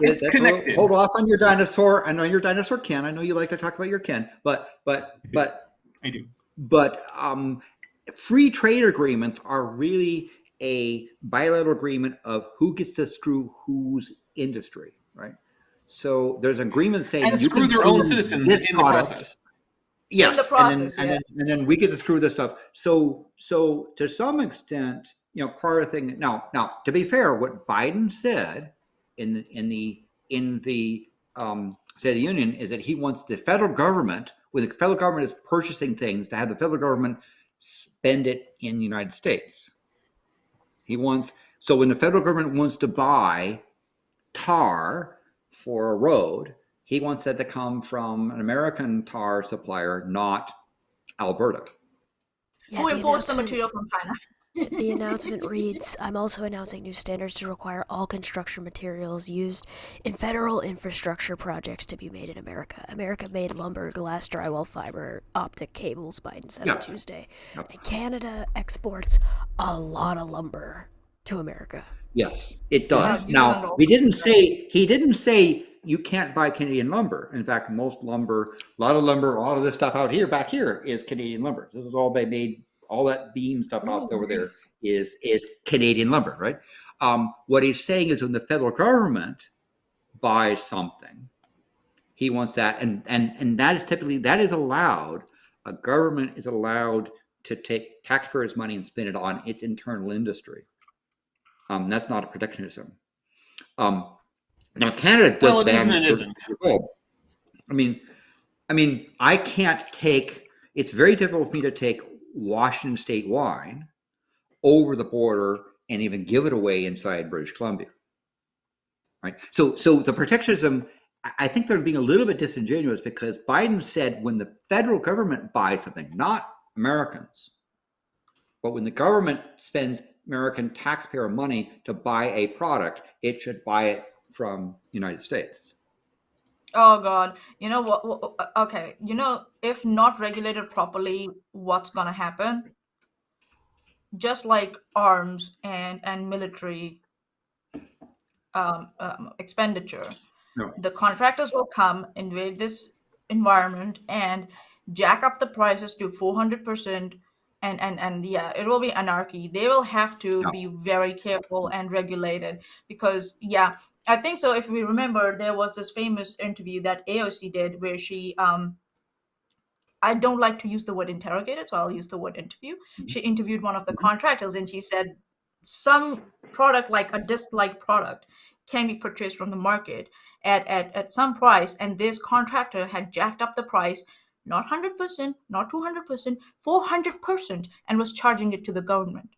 It's connected. Hold off on your dinosaur. I know your dinosaur Ken. I know you like to talk about your Ken, but I do. But free trade agreements are really a bilateral agreement of who gets to screw whose industry, right? So there's an agreement saying And you screw can their own citizens this in the product. process. Yes, In the process, and then we get to screw this stuff. So to some extent, part of the thing. Now, to be fair, what Biden said in the State of the Union is that he wants the federal government, when the federal government is purchasing things, to have the federal government spend it in the United States. So when the federal government wants to buy tar for a road, he wants that to come from an American tar supplier, not Alberta. Yeah, Who the imports the announcement- material from China? The announcement reads, I'm also announcing new standards to require all construction materials used in federal infrastructure projects to be made in America. America-made lumber, glass, drywall, fiber, optic cables, Biden said on Tuesday. Yep. And Canada exports a lot of lumber to America. Yes, it does. Yeah, Now, he didn't say you can't buy Canadian lumber. In fact, most lumber, a lot of this stuff back here is Canadian lumber. This is all made. All that beam stuff out over there is Canadian lumber, right? What he's saying is when the federal government buys something, he wants that, and that is typically allowed. A government is allowed to take taxpayers' money and spend it on its internal industry. That's not a protectionism. Now Canada does. Well, it isn't. It isn't. I mean, I can't take. It's very difficult for me to take Washington State wine over the border and even give it away inside British Columbia, right? So the protectionism, I think they're being a little bit disingenuous because Biden said when the federal government buys something, not Americans, but when the government spends American taxpayer money to buy a product, it should buy it from the United States. Oh God, you know what? Okay, if not regulated properly, what's gonna happen? Just like arms and military expenditure, No. the contractors will come, invade this environment, and jack up the prices to 400%. And yeah, it will be anarchy. They will have to be very careful and regulated because I think so. If we remember, there was this famous interview that AOC did where she I don't like to use the word interrogated, so I'll use the word interview. She interviewed one of the contractors and she said some product, like a disc-like product, can be purchased from the market at some price, and this contractor had jacked up the price, not 100%, not 200%, 400%, and was charging it to the government.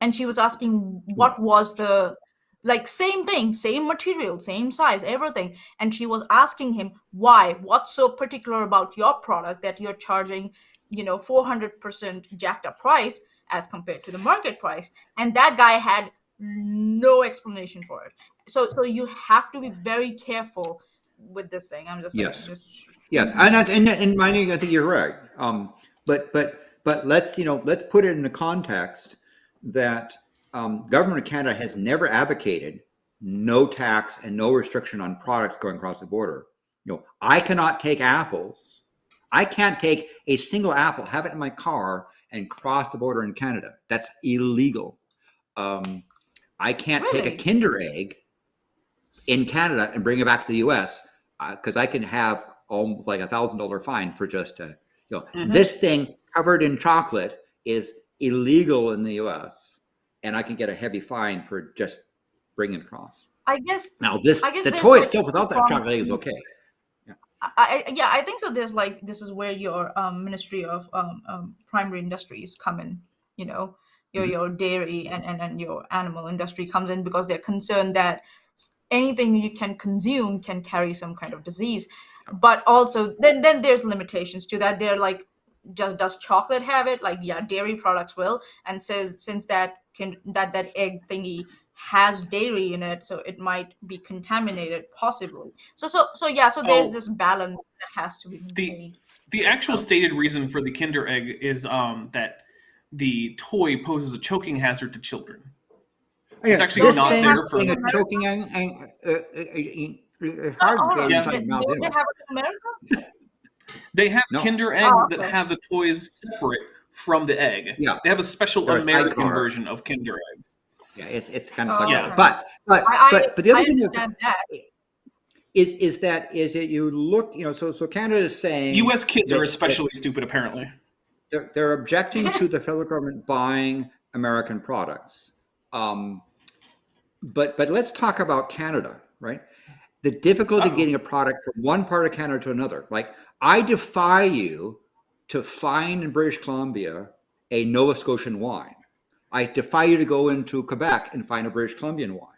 And she was asking what was the, like, same thing, same material, same size, everything. And she was asking him why, what's so particular about your product that you're charging 400% jacked up price as compared to the market price. And that guy had no explanation for it. So you have to be very careful with this thing. I'm just saying. Yes, and Maanyaa, I think you're right. but let's put it in the context that government of Canada has never advocated no tax and no restriction on products going across the border. I cannot take apples. I can't take a single apple, have it in my car, and cross the border in Canada. That's illegal. I can't take a Kinder Egg in Canada and bring it back to the U.S. Because I can have almost like $1,000 fine for just this thing covered in chocolate is illegal in the U.S. and I can get a heavy fine for just bringing it across. I guess the toy itself without that chocolate egg is okay. I think so. There's this is where your Ministry of Primary Industries come in. Your dairy and your animal industry comes in because they're concerned that anything you can consume can carry some kind of disease. But also then there's limitations to that. They're like, just does chocolate have it? Like, yeah, dairy products will. And since that egg thingy has dairy in it, so it might be contaminated possibly. So there's this balance that has to be made. The actual stated reason for the Kinder Egg is that the toy poses a choking hazard to children. It's actually not there for a choking hard do they have it in America? They have Kinder Eggs that have the toys separate from the egg. Yeah, they have a special American version of Kinder Eggs. Yeah, it's kind of okay. but the other thing is that you look, so Canada is saying U.S. kids are especially stupid apparently. They're objecting to the federal government buying American products. But let's talk about Canada, right? The difficulty getting a product from one part of Canada to another. Like, I defy you to find in British Columbia a Nova Scotian wine. I defy you to go into Quebec and find a British Columbian wine.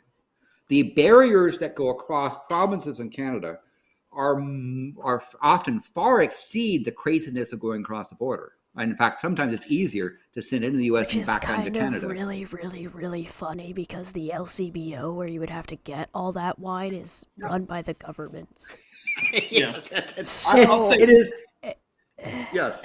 The barriers that go across provinces in Canada are often far exceed the craziness of going across the border. And in fact, sometimes it's easier to send it into the U.S. and back into Canada. Which is kind of really, really, really funny because the LCBO, where you would have to get all that wine, is run by the governments. I'll say it is. Yes.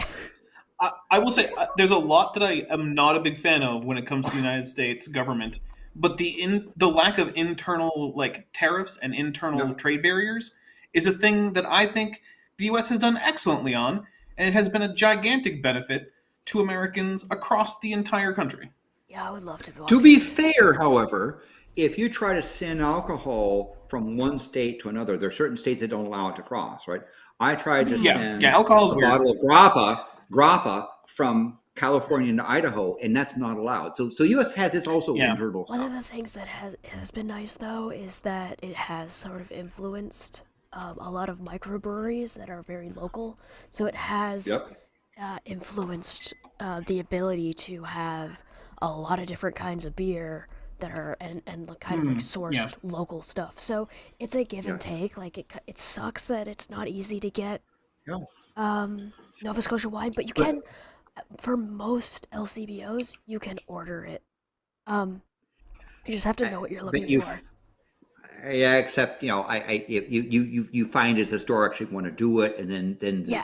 I will say there's a lot that I am not a big fan of when it comes to the United States government, but the lack of internal tariffs and internal trade barriers is a thing that I think the U.S. has done excellently on. And it has been a gigantic benefit to Americans across the entire country. Yeah, I would love to. To be fair, however, if you try to send alcohol from one state to another, there are certain states that don't allow it to cross, right? I tried to send alcohol's a weird. bottle of grappa from California to Idaho, and that's not allowed. So U.S. has its also internal stuff. One of the things that has been nice, though, is that it has sort of influenced a lot of microbreweries that are very local. So it has influenced the ability to have a lot of different kinds of beer that are and kind of sourced local stuff. So it's a give and take. Like it sucks that it's not easy to get Nova Scotia wine, but you can, for most LCBOs, you can order it. You just have to know what you're looking for. Yeah, except you find as a store actually want to do it, and then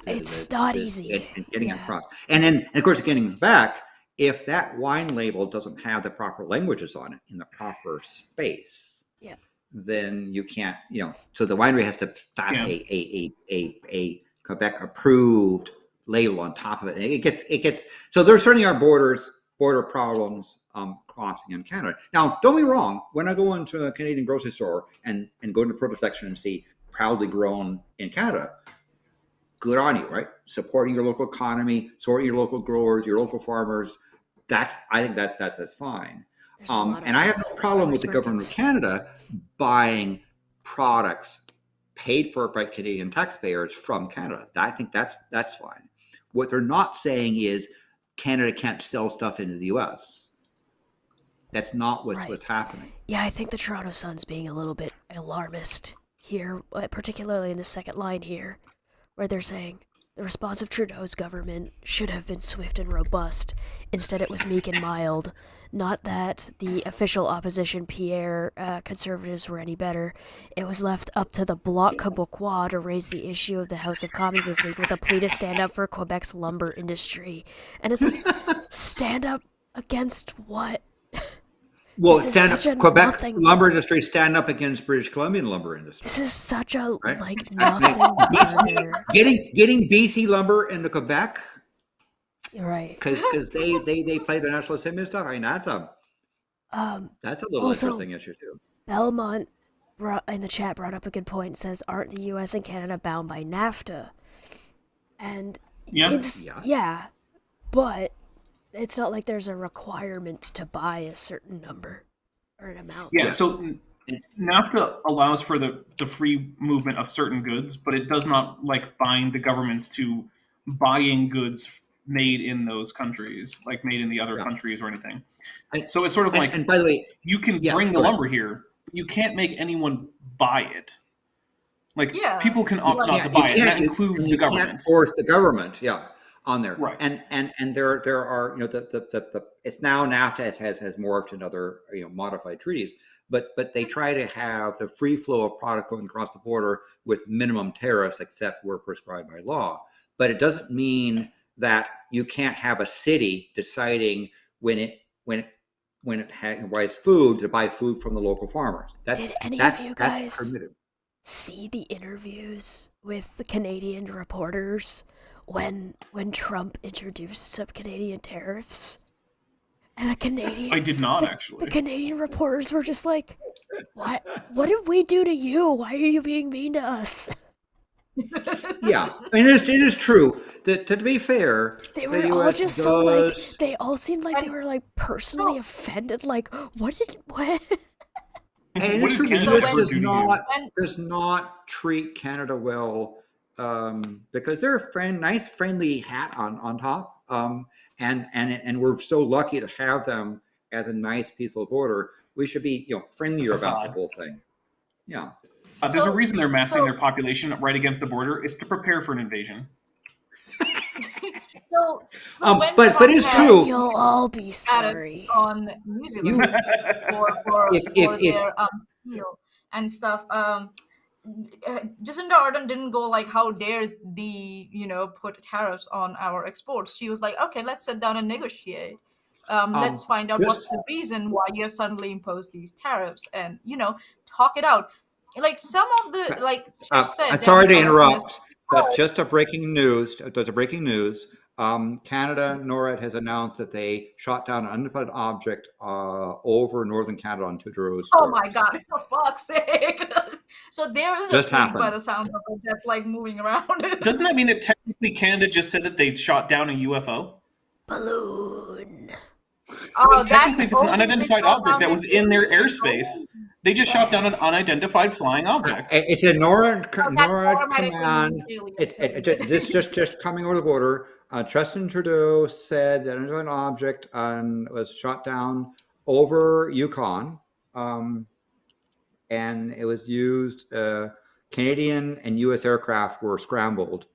it's not easy. And getting it across, and then of course getting it back. If that wine label doesn't have the proper languages on it in the proper space, then you can't. So the winery has to slap a Quebec approved label on top of it. And it gets. So there certainly are border problems crossing in Canada. Now, don't be wrong. When I go into a Canadian grocery store and go into the produce section and see proudly grown in Canada, good on you, right? Supporting your local economy, supporting your local growers, your local farmers. I think that's fine. And I have no problem with the government of Canada buying products paid for by Canadian taxpayers from Canada. I think that's fine. What they're not saying is Canada can't sell stuff into the U.S. That's not what's happening. Yeah, I think the Toronto Sun's being a little bit alarmist here, particularly in the second line here, where they're saying The response of Trudeau's government should have been swift and robust. Instead, it was meek and mild. Not that the official opposition Pierre Conservatives were any better. It was left up to the Bloc Québécois to raise the issue of the House of Commons this week with a plea to stand up for Quebec's lumber industry. And it's like, stand up against what? Well, This is such a Quebec nothing- lumber industry stand up against British Columbian lumber industry. This is such a, Right. like, nothing burger. Getting BC lumber into Quebec Right. because they play the national assembly and stuff. I mean, that's a little Also- interesting issue too. Belmont in the chat brought up a good point. Says, aren't the U.S. and Canada bound by NAFTA? And Yeah. yeah, but it's not like there's a requirement to buy a certain number or an amount. Yeah, so NAFTA allows for the free movement of certain goods, but it does not bind the governments to buying goods made in those countries, like made in the other countries or anything. So it's sort of And by the way, you can yes, bring the go ahead. lumber here, but you can't make anyone buy it. Yeah. People can opt not to You buy it, and that can't- includes you the government. can't force the government, on there. Right. And there are it's now NAFTA has morphed into other modified treaties, but they try to have the free flow of product going across the border with minimum tariffs except where prescribed by law. But it doesn't mean that you can't have a city deciding when it buys food to buy food from the local farmers. Did any of you that's guys permitted. see the interviews with the Canadian reporters when Trump introduced some Canadian tariffs? And I did not the actually. Canadian reporters were just like, "What? What did we do to you? Why are you being mean to us?" Yeah, and it is true that to be fair, They the were all US just so like does- they all seemed like they were like personally offended. Like, what? And it What is did true, the Canada US ever does do to you? not treat Canada well because they're a nice friendly hat on top, and we're so lucky to have them as a nice peaceful border. We should be friendlier about Facade. the whole thing. Yeah. There's a So- reason they're massing so- their population right against the border. It's to prepare for an invasion. So, when but Trump it's had true. You'll all be added sorry. on New Zealand for If- their steel and stuff. Jacinda Ardern didn't go like, "How dare the put tariffs on our exports?" She was like, "Okay, let's sit down and negotiate. Let's find out what's the reason why you suddenly impose these tariffs, and talk it out." Like some of the Chesh said. Sorry to that- interrupt, but just a breaking news. There's a breaking news. Canada, NORAD has announced that they shot down an unidentified object over northern Canada on Trudeau's. Oh my God! For fuck's sake! So there is a Just fleet by happened. the sound of it that's moving around. Doesn't that mean that technically Canada just said that they shot down a UFO? Balloon. Oh, Technically, if it's an only unidentified they shot object that down was this in their balloon. airspace, they just shot down an unidentified flying object. It's a NORAD automatically command. alien. It's just coming over the border. Justin Trudeau said that an object was shot down over Yukon, and it was used. Canadian and U.S. aircraft were scrambled,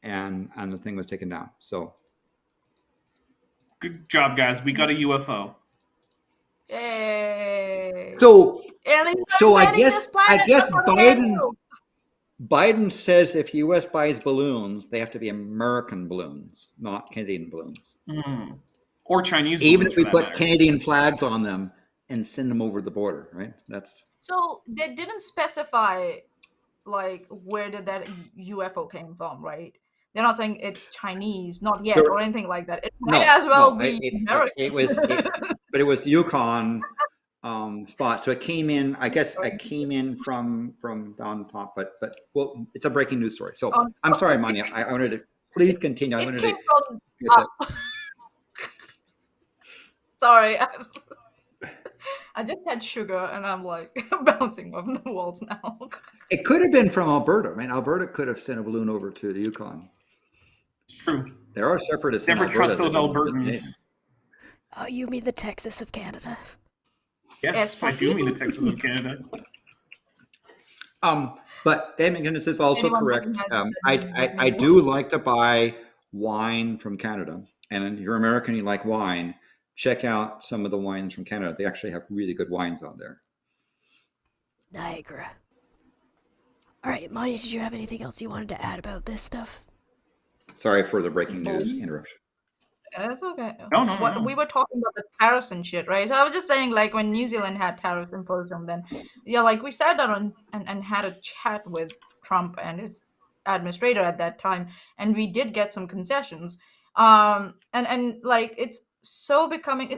and the thing was taken down. So. Good job, guys. We got a UFO. Yay! So Aliens are So I invading guess this planet, Biden Colorado. Biden says if U.S. buys balloons, they have to be American balloons, not Canadian balloons. Mm. Or Chinese Even balloons, if we for that put matter. Canadian flags on them and send them over the border, right? That's So they didn't specify where did that UFO came from, right? They're not saying it's Chinese, not yet, There- or anything like that. It might as well be American. but it was Yukon spot. So it came in. I guess it came in from down top. But well, it's a breaking news story. So I'm sorry, Maanyaa. I wanted to please continue. I It wanted came to. from get that- up. Sorry, I just had sugar and I'm bouncing off the walls now. It could have been from Alberta. I mean, Alberta could have sent a balloon over to the Yukon. It's true. There are separatists. in Never trust Alberta those that don't- Albertans. Oh, you mean the Texas of Canada? Yes, Yes. I do mean the Texas of Canada. But Damon Guinness is also Anyone correct. recognizes that I, name, I let me I know. do like to buy wine from Canada, and if you're American, you like wine. Check out some of the wines from Canada. They actually have really good wines out there. Niagara. All right, Maanyaa, did you have anything else you wanted to add about this stuff? Sorry for the breaking news interruption. That's okay. No. We were talking about the tariffs and shit, right? So I was just saying, like, when New Zealand had tariffs imposed on them, yeah, like, we sat down and had a chat with Trump and his administrator at that time, and we did get some concessions. And like, it's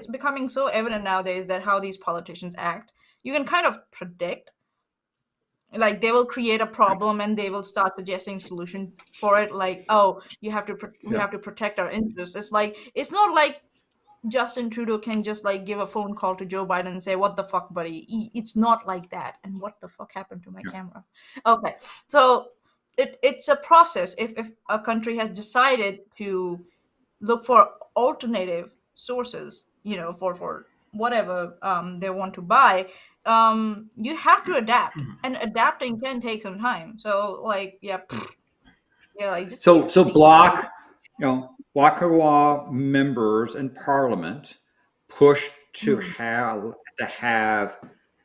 becoming so evident nowadays that how these politicians act, you can kind of predict. Like, they will create a problem and they will start suggesting solution for it, like, oh, we have to protect our interests. It's not like Justin Trudeau can just like give a phone call to Joe Biden and say, what the fuck, buddy? It's not like that. And what the fuck happened to my camera? Okay, so it's a process. If a country has decided to look for alternative sources, for whatever they want to buy, you have to adapt, and adapting can take some time. So, like, like, just So see. block Ottawa members in Parliament push to have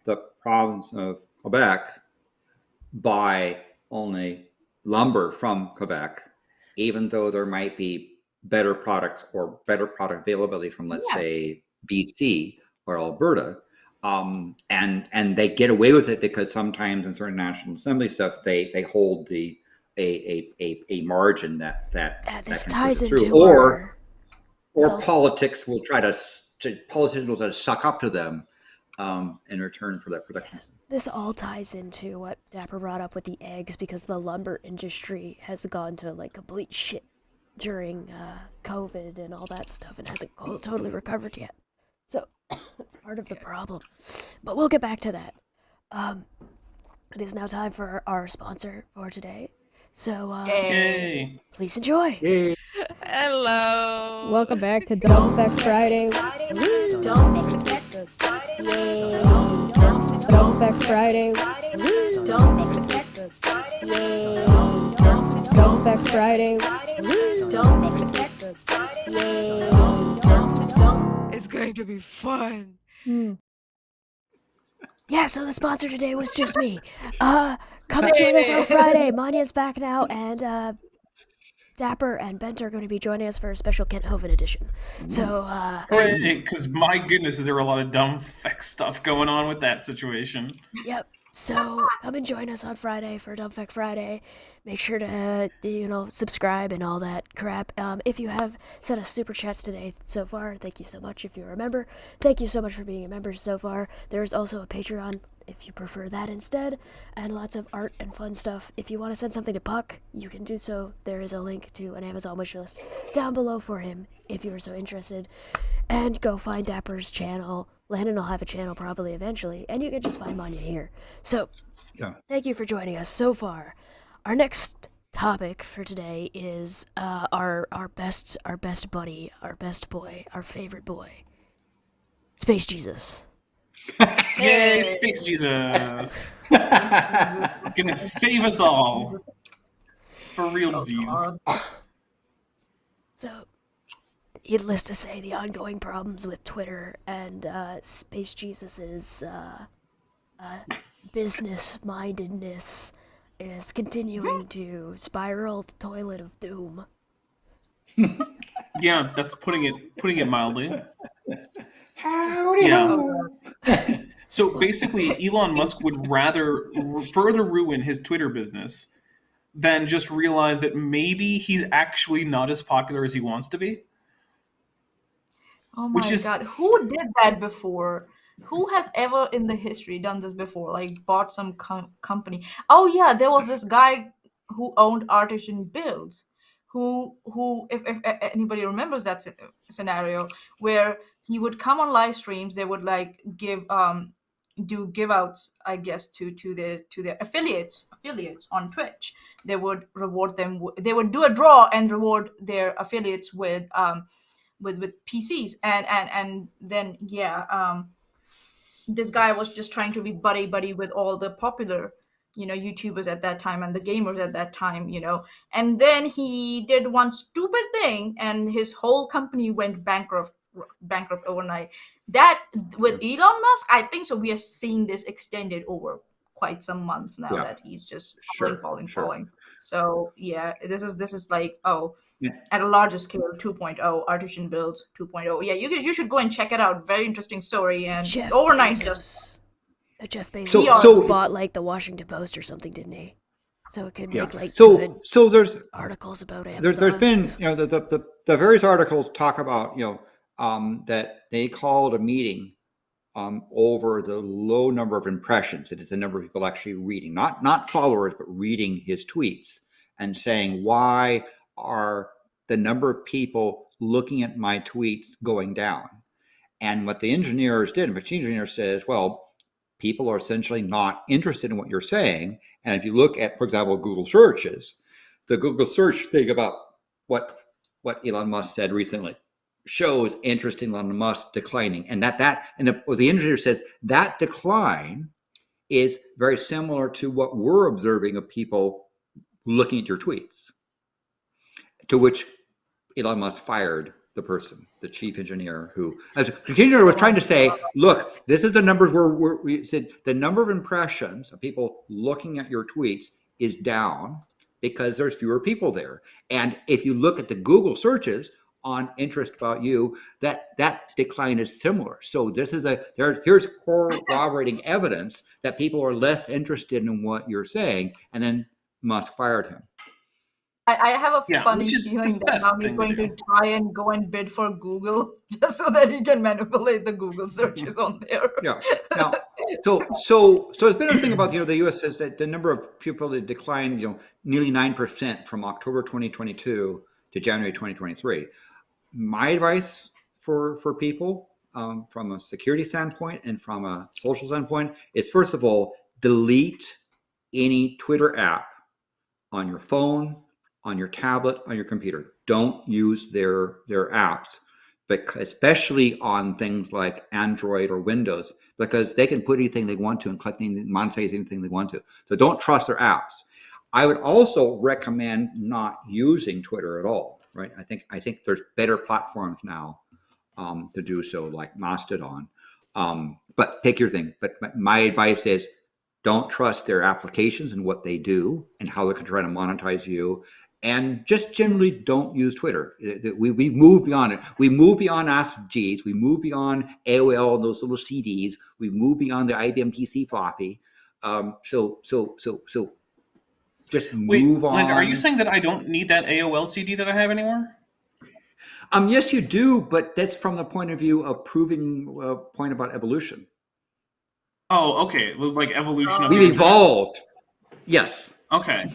the province of Quebec buy only lumber from Quebec, even though there might be better products or better product availability from, let's say, BC or Alberta. And they get away with it because sometimes in certain National Assembly stuff, they hold a margin that this can ties push it through. into Or results. politics will try to politicians will try to suck up to them in return for that production. This all ties into what Dapper brought up with the eggs, because the lumber industry has gone to like complete shit during COVID and all that stuff, and hasn't totally recovered yet. So it's part of the problem. But we'll get back to that. It is now time for our sponsor for today. So Yay! please enjoy. Yay. Hello. Welcome back to Don't Back Friday. Don't Back Friday. Don't Back Friday. Don't Back Friday. Don't Back Friday. Don't Back Friday. It's going to be fun. Yeah, so the sponsor today was just me. Come and join us on Friday. Maanyaa's back now, and Dapper and Bent are going to be joining us for a special Kent Hovind edition. So, Because my goodness, is there a lot of dumb feck stuff going on with that situation? yep. So come and join us on Friday for Dumb Fact Friday. Make sure to, subscribe and all that crap. If you have sent us super chats today so far, thank you so much. If you're a member, thank you so much for being a member so far. There is also a Patreon if you prefer that instead, and lots of art and fun stuff. If you want to send something to Puck, you can do so. There is a link to an Amazon wishlist down below for him if you are so interested. And go find Dapper's channel. Landon will have a channel probably eventually, and you can just find Maanyaa here. So, thank you for joining us so far. Our next topic for today is our best buddy, our best boy, our favorite boy, Space Jesus. Yay, Space Jesus! Gonna save us all. For real disease. So, needless to say, the ongoing problems with Twitter and Space Jesus's business-mindedness is continuing to spiral the toilet of doom. Yeah, that's putting it mildly. So basically, Elon Musk would rather further ruin his Twitter business than just realize that maybe he's actually not as popular as he wants to be. Oh my god, who did that before? Who has ever in the history done this before? Like, bought some company. Oh yeah, there was this guy who owned Artisan Builds, who if anybody remembers that scenario, where he would come on live streams, they would like do give outs, I guess, to their affiliates on Twitch. They would reward them. They would do a draw and reward their affiliates with PCs, and then this guy was just trying to be buddy with all the popular YouTubers at that time and the gamers at that time, and then he did one stupid thing and his whole company went bankrupt overnight. That with Elon Musk, I think so we are seeing this extended over quite some months now, Yeah. that he's just Sure, falling. sure. So yeah, this is like Yeah. at a larger scale 2.0, artisan builds 2.0. Yeah, you should go and check it out. Very interesting story, and Jeff overnight Bezos. just Jeff Bezos So- also so- bought like the Washington Post or something, didn't he? So it could Yeah. make like So good so there's articles about Amazon. there's been the various articles talk about that they called a meeting over the low number of impressions. It is the number of people actually reading, not followers, but reading his tweets and saying, why are the number of people looking at my tweets going down? And what the engineers did, the machine engineer says, well, people are essentially not interested in what you're saying. And if you look at, for example, Google searches, the Google search thing about what Elon Musk said recently shows interest in Elon Musk declining, and the engineer says that decline is very similar to what we're observing of people looking at your tweets. To which Elon Musk fired the person, the chief engineer, who the engineer was trying to say, look, this is the numbers we said the number of impressions of people looking at your tweets is down because there's fewer people there. And if you look at the Google searches on interest about you, that decline is similar. So this is here's corroborating evidence that people are less interested in what you're saying. And then Musk fired him. I have a funny which is feeling the that best now he's thing to going to do. try and go and bid for Google just so that he can manipulate the Google searches on there. Yeah. Now, so it's been a thing about the U.S. says that the number of people that declined nearly 9% from October 2022 to January 2023. My advice for people from a security standpoint and from a social standpoint is, first of all, delete any Twitter app on your phone, on your tablet, on your computer. Don't use their apps, especially on things like Android or Windows, because they can put anything they want to and monetize anything they want to. So don't trust their apps. I would also recommend not using Twitter at all. Right? I think there's better platforms now to do so, like Mastodon. But pick your thing. But my advice is, don't trust their applications and what they do and how they can try to monetize you. And just generally don't use Twitter. We move beyond it. We move beyond Ask Jeeves. We move beyond AOL and those little CDs. We move beyond the IBM PC floppy. So just move on. Linda, are you saying that I don't need that AOL CD that I have anymore? Yes, you do, but that's from the point of view of proving a point about evolution. Oh, okay. It was like evolution of We've the internet. evolved. Yes. Okay.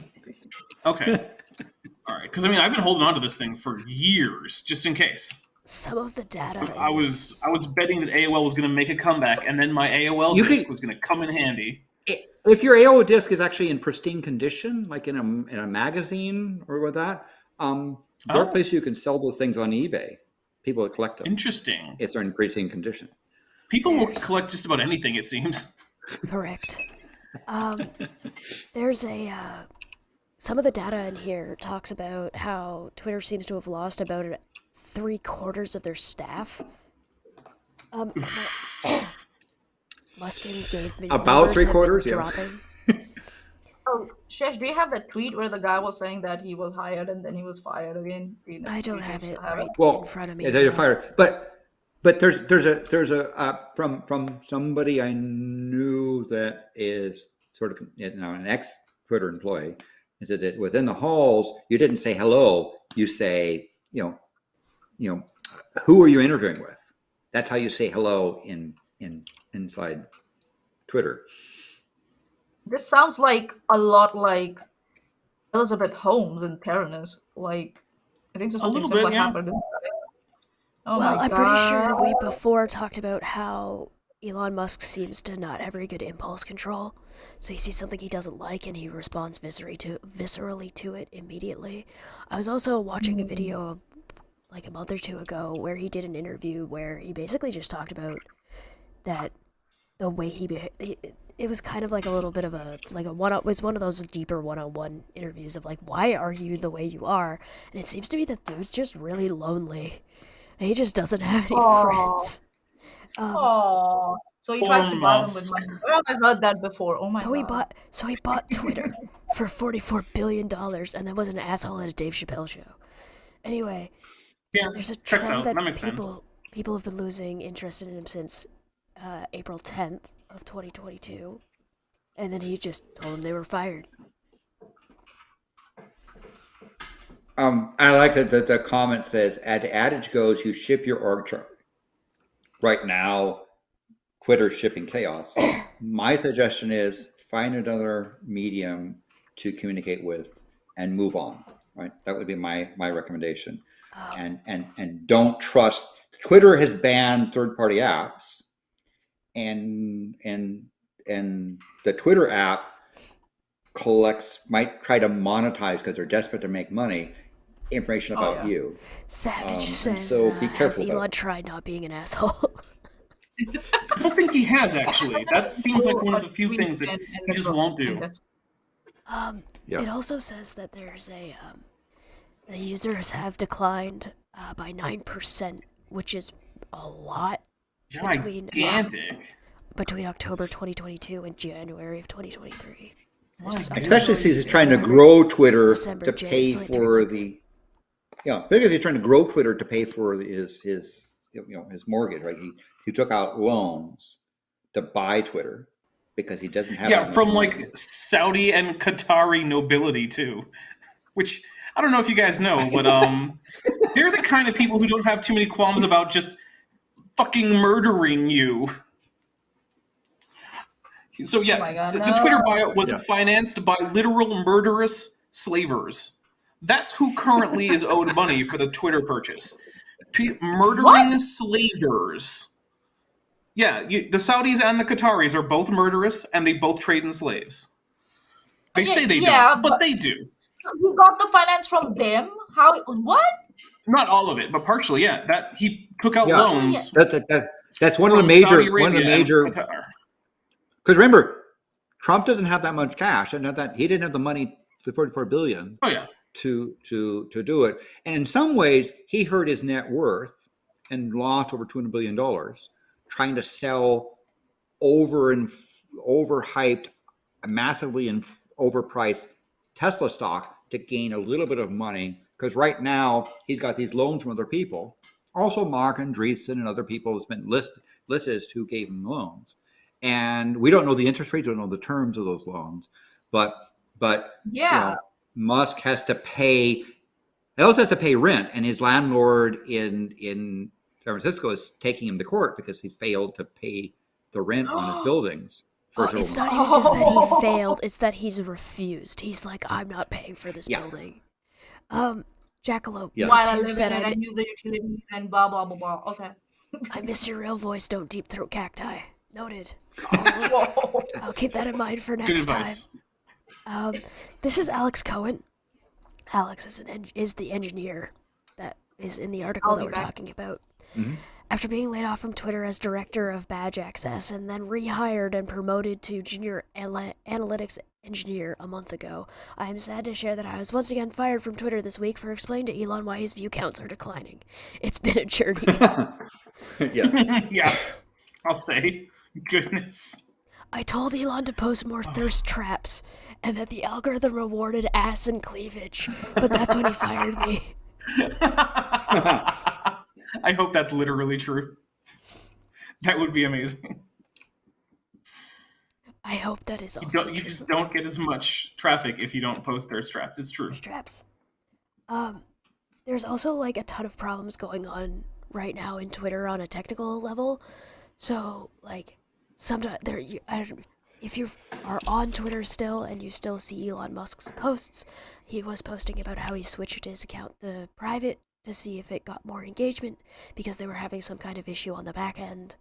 All right. Because I've been holding on to this thing for years, just in case. Some of the data. I was betting that AOL was going to make a comeback, and then my AOL disc was going to come in handy. If your AOL disc is actually in pristine condition, like in a magazine or with that, there are places you can sell those things on eBay. People that collect them. Interesting. If they're in pristine condition. People will collect just about anything, it seems. Correct. There's some of the data in here talks about how Twitter seems to have lost about 3/4 of their staff. Muskin gave me about 3/4, yeah. dropping. Oh, Chesh, do you have that tweet where the guy was saying that he was hired and then he was fired again? I don't have it right in front of me. Yeah, they're fired. But there's a from somebody I knew that is sort of an ex Twitter employee, is that within the halls you didn't say hello, you say who are you interviewing with? That's how you say hello inside Twitter. This sounds like a lot like Elizabeth Holmes in Paris. Like, I think something little similar bit, yeah. happened inside. Oh Well, my I'm God. pretty sure we before talked about how Elon Musk seems to not have very good impulse control. So he sees something he doesn't like and he responds viscerally to it immediately. I was also watching a video like a month or two ago where he did an interview where he basically just talked about that the way it was kind of like a little bit of a one. It was one of those deeper one-on-one interviews of like, why are you the way you are? And it seems to be that dude's just really lonely. He just doesn't have any friends. Oh, so he tries to buy them with Musk. money. Where have I heard that before? Oh my god. So he bought Twitter for $44 billion and then was an asshole at a Dave Chappelle show. Anyway, Yeah, there's a checks trend out. that That makes sense. people have been losing interest in him since April 10th of 2022, and then he just told them they were fired. I like that the comment says, "As the adage goes, you ship your org chart." Right now, Twitter's shipping chaos. My suggestion is find another medium to communicate with and move on. Right, that would be my recommendation. And don't trust. Twitter has banned third-party apps, and the Twitter app might try to monetize because they're desperate to make money. Information about you. Savage says, so be has careful about Elon it. tried not being an asshole? I don't think he has actually. That seems like one of the few things that he just won't do. It also says that there's the users have declined by 9%, which is a lot Gigantic. between October 2022 and January of 2023. Especially since he's trying to grow Twitter December, to pay January, so for 3 months. because he's trying to grow Twitter to pay for his mortgage, right? He took out loans to buy Twitter because he doesn't have that much from money. like Saudi and Qatari nobility too, which I don't know if you guys know, but they're the kind of people who don't have too many qualms about just fucking murdering you. So yeah, Oh my God, the no. Twitter buyout was financed by literal murderous slavers. That's who currently is owed money for the Twitter purchase. Murdering slavers. Yeah, the Saudis and the Qataris are both murderous, and they both trade in slaves. They say they don't, but they do. You got the finance from them? How? What? Not all of it, but partially. Yeah, that he took out Yeah. loans. That's one of the from major Saudi Arabia one of the and major. Qatar. Because remember, Trump doesn't have that much cash, and that he didn't have the money, the $44 billion. Oh yeah. To do it, and in some ways, he hurt his net worth and lost over $200 billion trying to sell overhyped, massively overpriced Tesla stock to gain a little bit of money. Because right now he's got these loans from other people, also Mark Andreessen and other people has been listed as who gave him loans, and we don't know the interest rates, don't know the terms of those loans, but Yeah. Musk has to pay. He also has to pay rent, and his landlord in San Francisco is taking him to court because he's failed to pay the rent on his buildings. It's not even just that he failed; it's that he's refused. He's like, "I'm not paying for this building." Jackalope, Yes. While I you live said in it and use the utilities and blah blah blah blah. Okay. I miss your real voice. Don't deep throat cacti. Noted. Whoa. I'll keep that in mind for Good next time. advice. This is Alex Cohen. Alex is the engineer that is in the article I'll that be we're back. talking about. Mhm. After being laid off from Twitter as director of badge access and then rehired and promoted to junior analytics engineer a month ago, I am sad to share that I was once again fired from Twitter this week for explaining to Elon why his view counts are declining. It's been a journey. Yes. Yeah, I'll say. Goodness. I told Elon to post more thirst traps and that the algorithm rewarded ass and cleavage, but that's when he fired me. I hope that's literally true. That would be amazing. I hope that is also You true. just don't get as much traffic if you don't post thirst traps. It's true. Thirst traps. There's also like a ton of problems going on right now in Twitter on a technical level. So like sometimes if you are on Twitter still and you still see Elon Musk's posts, he was posting about how he switched his account to private to see if it got more engagement because they were having some kind of issue on the back end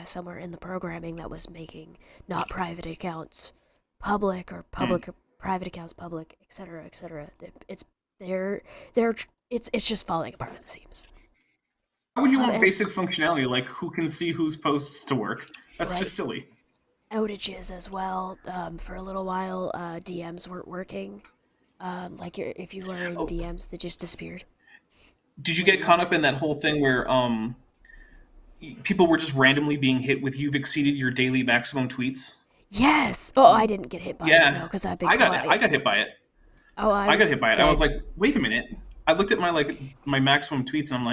somewhere in the programming that was making not private accounts public or private accounts public, etc., etc. It's just falling apart at the seams. How would you want basic functionality like who can see whose posts to work? That's Right. just silly. outages as well. For a little while, DMs weren't working. If you were in Oh, DMs, they just disappeared. did you get caught up in that whole thing where people were just randomly being hit with "You've exceeded your daily maximum tweets"? Yes. Oh, I didn't get hit by it, no, Yeah, because I've been I got quiet. hit by it. Oh, I I got was hit by it. I dead. was like, wait a minute. I looked at my maximum tweets and I'm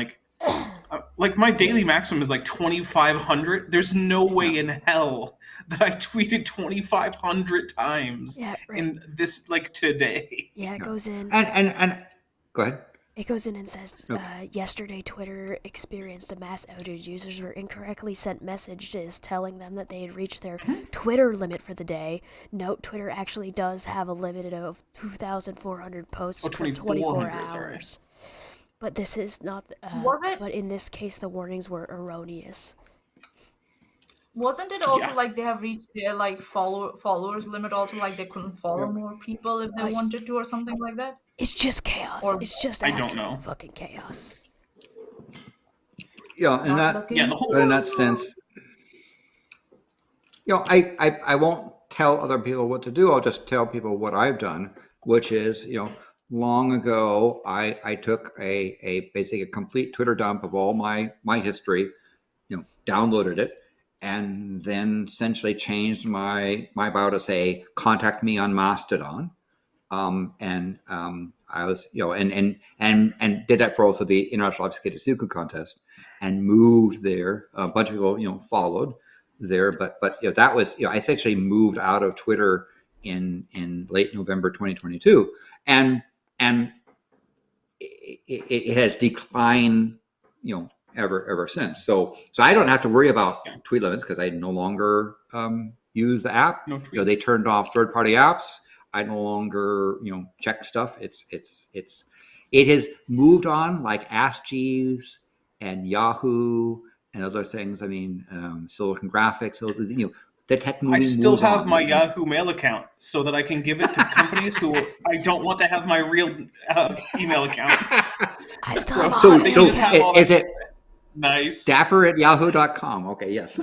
like my daily maximum is like 2,500. There's no way in hell that I tweeted 2,500 times Yeah, right. in this like today. Yeah, it Yeah. goes in. And go ahead. It goes in and says, No. yesterday Twitter experienced a mass outage. Users were incorrectly sent messages telling them that they had reached their Twitter limit for the day. Note, Twitter actually does have a limit of 2,400 posts Oh, for 2,400, 24 sorry. hours. But this is not, Was it? but in this case the warnings were erroneous. Wasn't it also Yeah. like they have reached their like followers limit? Also, like they couldn't follow more people if they Like- wanted to, or something like that. It's just chaos. Or- It's just I don't absolute know. fucking chaos. Yeah, and Not that looking. Yeah, the whole but in that sense, I won't tell other people what to do. I'll just tell people what I've done, which is, long ago, I took basically a complete Twitter dump of all my history, downloaded it, and then essentially changed my bio to say, contact me on Mastodon. I was, and did that for also the International Obfuscated Suku contest, and moved there. A bunch of people, followed there, but that was, I essentially moved out of Twitter in late November 2022, and it has declined, ever since. So I don't have to worry about tweet limits because I no longer use the app. No tweets. They turned off third-party apps. I no longer, check stuff. It has moved on like Ask Jeeves and Yahoo and other things. I mean, Silicon Graphics. So the tech moving I still moves have on. my Yahoo Mail account so that I can give it to companies who I don't want to have my real email account. I still have a So, They Hotmail can just have all is that it nice? Dapper at yahoo.com? Okay, yes.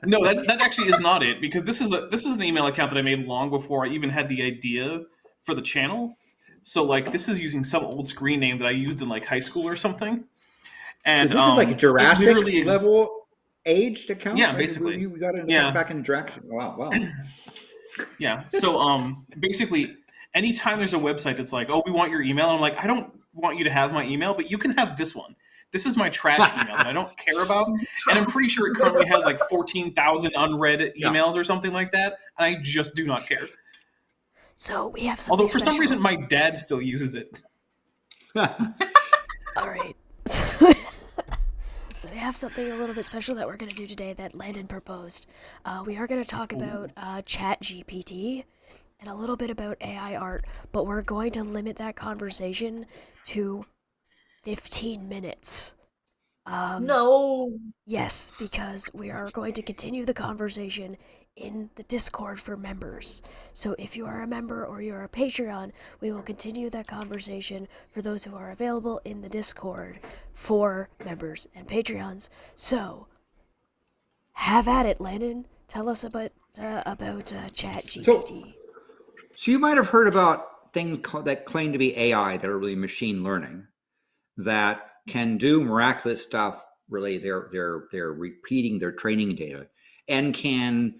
No, that actually is not it, because this is an email account that I made long before I even had the idea for the channel. So like this is using some old screen name that I used in like high school or something. And this is like a it Jurassic literally level aged account. Yeah, right? basically. We got into Yeah. back in Jurassic. Wow. Yeah. So basically anytime there's a website that's like, oh, we want your email, I'm like, I don't want you to have my email, but you can have this one. This is my trash email that I don't care about. And I'm pretty sure it currently has like 14,000 unread emails or something like that. And I just do not care. So we have something Although for some special. reason my dad still uses it. All right. So we have something a little bit special that we're going to do today that Landon proposed. We are going to talk about ChatGPT and a little bit about AI art, but we're going to limit that conversation to 15 minutes. No. Yes, because we are going to continue the conversation in the Discord for members. So if you are a member or you're a Patreon, we will continue that conversation for those who are available in the Discord for members and Patreons. So have at it, Landon. Tell us about ChatGPT. So you might have heard about things that claim to be AI that are really machine learning that can do miraculous stuff. Really, they're repeating their training data and can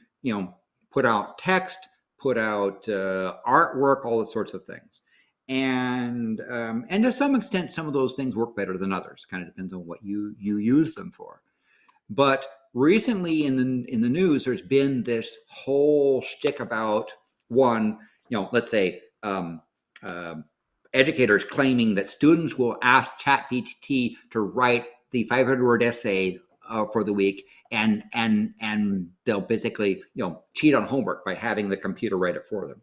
put out text, put out artwork, all those sorts of things. And to some extent, some of those things work better than others. Kind of depends on what you use them for. But recently in the news, there's been this whole shtick about let's say educators claiming that students will ask ChatGPT to write the 500-word essay for the week, and they'll basically cheat on homework by having the computer write it for them.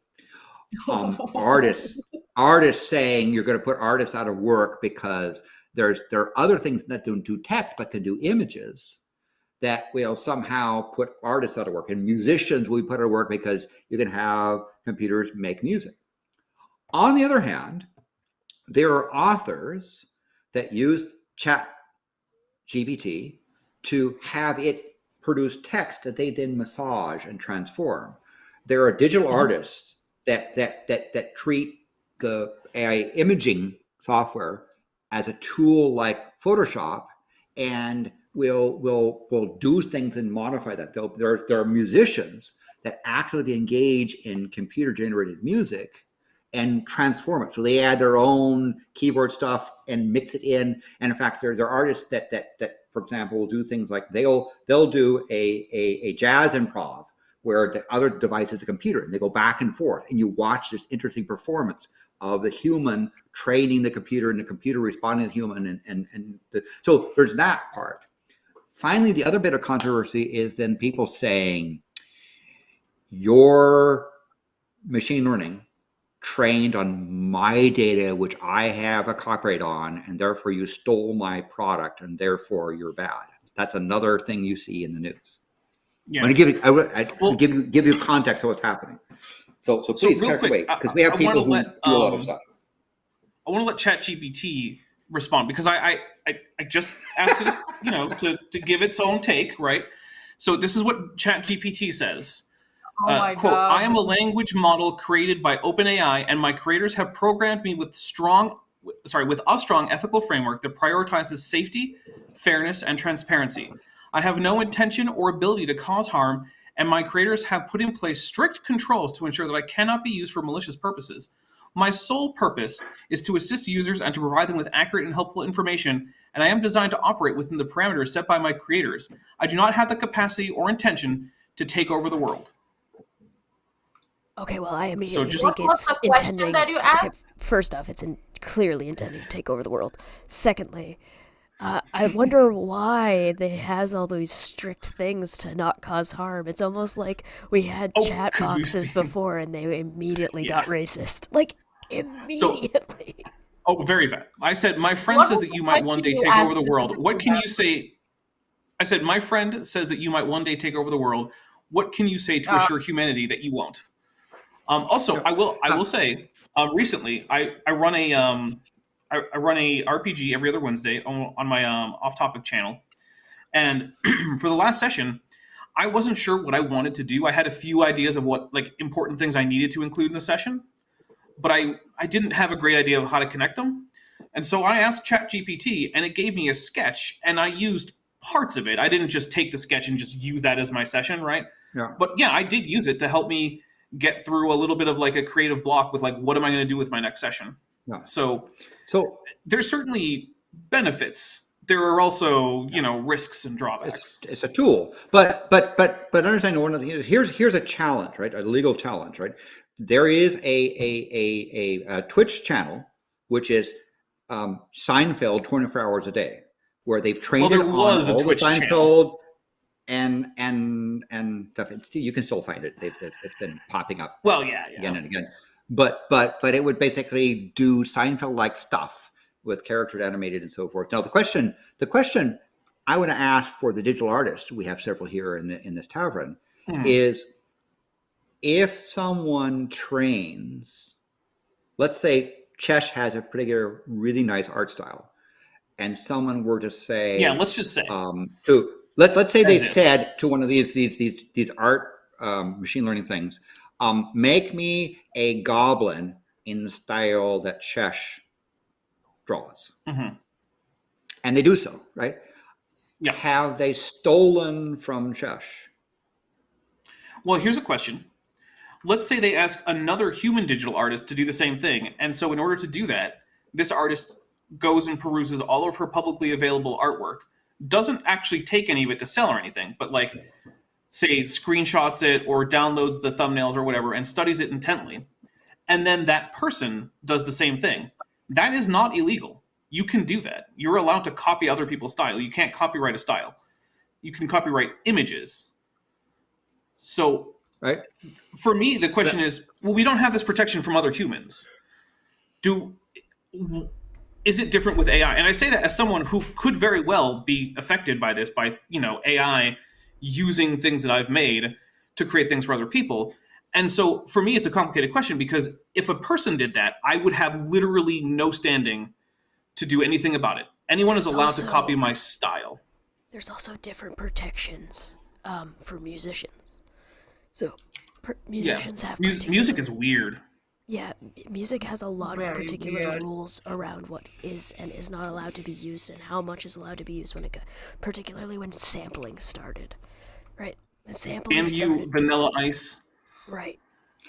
Artists saying you're going to put artists out of work because there are other things that don't do text but can do images that will somehow put artists out of work, and musicians will be put out of work because you can have computers make music. On the other hand, there are authors that use ChatGPT to have it produce text that they then massage and transform. There are digital artists that treat the AI imaging software as a tool like Photoshop, and will do things and modify that. There are musicians that actively engage in computer generated music and transform it. So they add their own keyboard stuff and mix it in. And in fact, there are artists that for example, will do things like they'll do a jazz improv where the other device is a computer, and they go back and forth, and you watch this interesting performance of the human training the computer and the computer responding to the human. So there's that part. Finally, the other bit of controversy is then people saying your machine learning trained on my data, which I have a copyright on, and therefore you stole my product, and therefore you're bad. That's another thing you see in the news. Yeah. I'm going to give you context of what's happening. So please take it away, because we have people who do a lot of stuff. I want to let ChatGPT respond, because I just asked it, to give its own take, right? So this is what ChatGPT says. Quote, I am a language model created by OpenAI, and my creators have programmed me with a strong ethical framework that prioritizes safety, fairness, and transparency. I have no intention or ability to cause harm, and my creators have put in place strict controls to ensure that I cannot be used for malicious purposes. My sole purpose is to assist users and to provide them with accurate and helpful information, and I am designed to operate within the parameters set by my creators. I do not have the capacity or intention to take over the world. Okay, well, I immediately think what's it's the question intending. that you asked? Okay, first off, it's clearly intending to take over the world. Secondly, I wonder why they has all these strict things to not cause harm. It's almost like we had chat boxes before, and they immediately got racist. Like immediately. Very fast. I said, my friend says that you might one day take over the world. What can you say? I said, my friend says that you might one day take over the world. What can you say to assure humanity that you won't? Also, I will say, recently I run a RPG every other Wednesday on my off-topic channel, and for the last session, I wasn't sure what I wanted to do. I had a few ideas of what important things I needed to include in the session, but I didn't have a great idea of how to connect them, and so I asked ChatGPT, and it gave me a sketch, and I used parts of it. I didn't just take the sketch and just use that as my session, right? Yeah. But yeah, I did use it to help me get through a little bit of a creative block with what am I going to do with my next session. Yeah. So there's certainly benefits. There are also risks and drawbacks. It's a tool, but understand one of the here's a challenge, right? A legal challenge, right? There is a Twitch channel which is Seinfeld 24 hours a day, where they've trained it on all the Seinfeld and stuff. You can still find it. It's been popping up. Well, yeah. Again and again. But it would basically do Seinfeld-like stuff with characters animated and so forth. Now the question I want to ask for the digital artists, we have several here in this tavern, is if someone trains, let's say Chesh has a particular really nice art style, and someone were to say, let's just say let's say they said to one of these art machine learning things, make me a goblin in the style that Chesh draws. Mm-hmm. And they do so, right? Yeah. Have they stolen from Chesh? Well, here's a question. Let's say they ask another human digital artist to do the same thing. And so in order to do that, this artist goes and peruses all of her publicly available artwork, doesn't actually take any of it to sell or anything, but say screenshots it or downloads the thumbnails or whatever and studies it intently. And then that person does the same thing. That is not illegal. You can do that. You're allowed to copy other people's style. You can't copyright a style. You can copyright images. So right. For me, the question is, well, we don't have this protection from other humans. Is it different with AI? And I say that as someone who could very well be affected by this, by AI using things that I've made to create things for other people. And so for me, it's a complicated question, because if a person did that, I would have literally no standing to do anything about it. Anyone is allowed to copy my style. There's also different protections for musicians. So musicians have music is weird. Yeah, music has a lot of Very particular weird. rules around what is and is not allowed to be used and how much is allowed to be used when particularly when sampling started, right? When sampling And started, you, Vanilla Ice. right?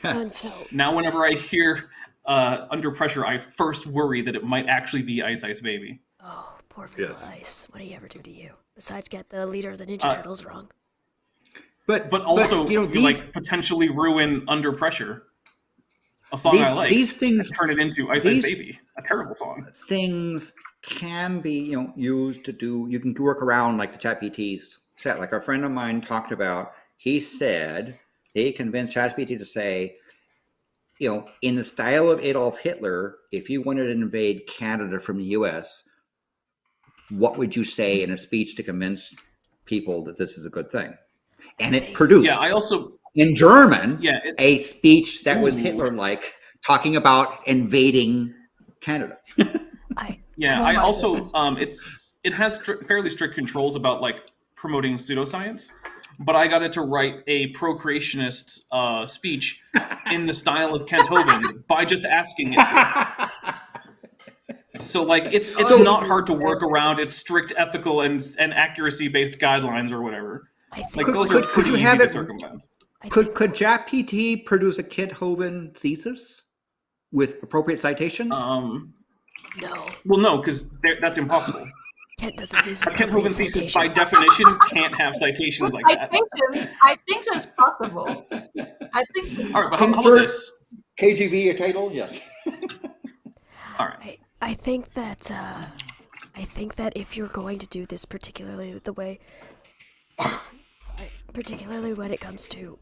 And so Now, whenever I hear Under Pressure, I first worry that it might actually be Ice Ice Baby. oh, poor Vanilla Yes. Ice. What did he ever do to you? Besides get the leader of the Ninja Uh, Turtles wrong. But also, you know, you like potentially ruin Under Pressure, a song I like. these things and turn it into Ice these- Ice Baby, a terrible song. things can be used to do. You can work around like the ChatGPT's set. Like our friend of mine talked about. He said they convinced ChatGPT to say, in the style of Adolf Hitler, if you wanted to invade Canada from the U.S., what would you say in a speech to convince people that this is a good thing? And it produced Yeah, I also in German it- a speech that was Ooh. Hitler-like, talking about invading Canada. I Yeah, Oh I my also goodness. it has fairly strict controls about like promoting pseudoscience, but I got it to write a procreationist speech in the style of Kent Hovind by just asking it to. So like it's not hard to work around its strict ethical and accuracy based guidelines or whatever. I think Like those are could pretty you easy have to it- circumvent. Could ChatGPT produce a Kent Hovind thesis with appropriate citations? no. Well, no, because that's impossible. Kent doesn't use A Kent appropriate Hovind thesis, by citations. definition, can't have citations like that. I think so. It's possible. I think. All right, but how about Insert- this? KGV a title? Yes. All right. I think that if you're going to do this, particularly the way, particularly when it comes to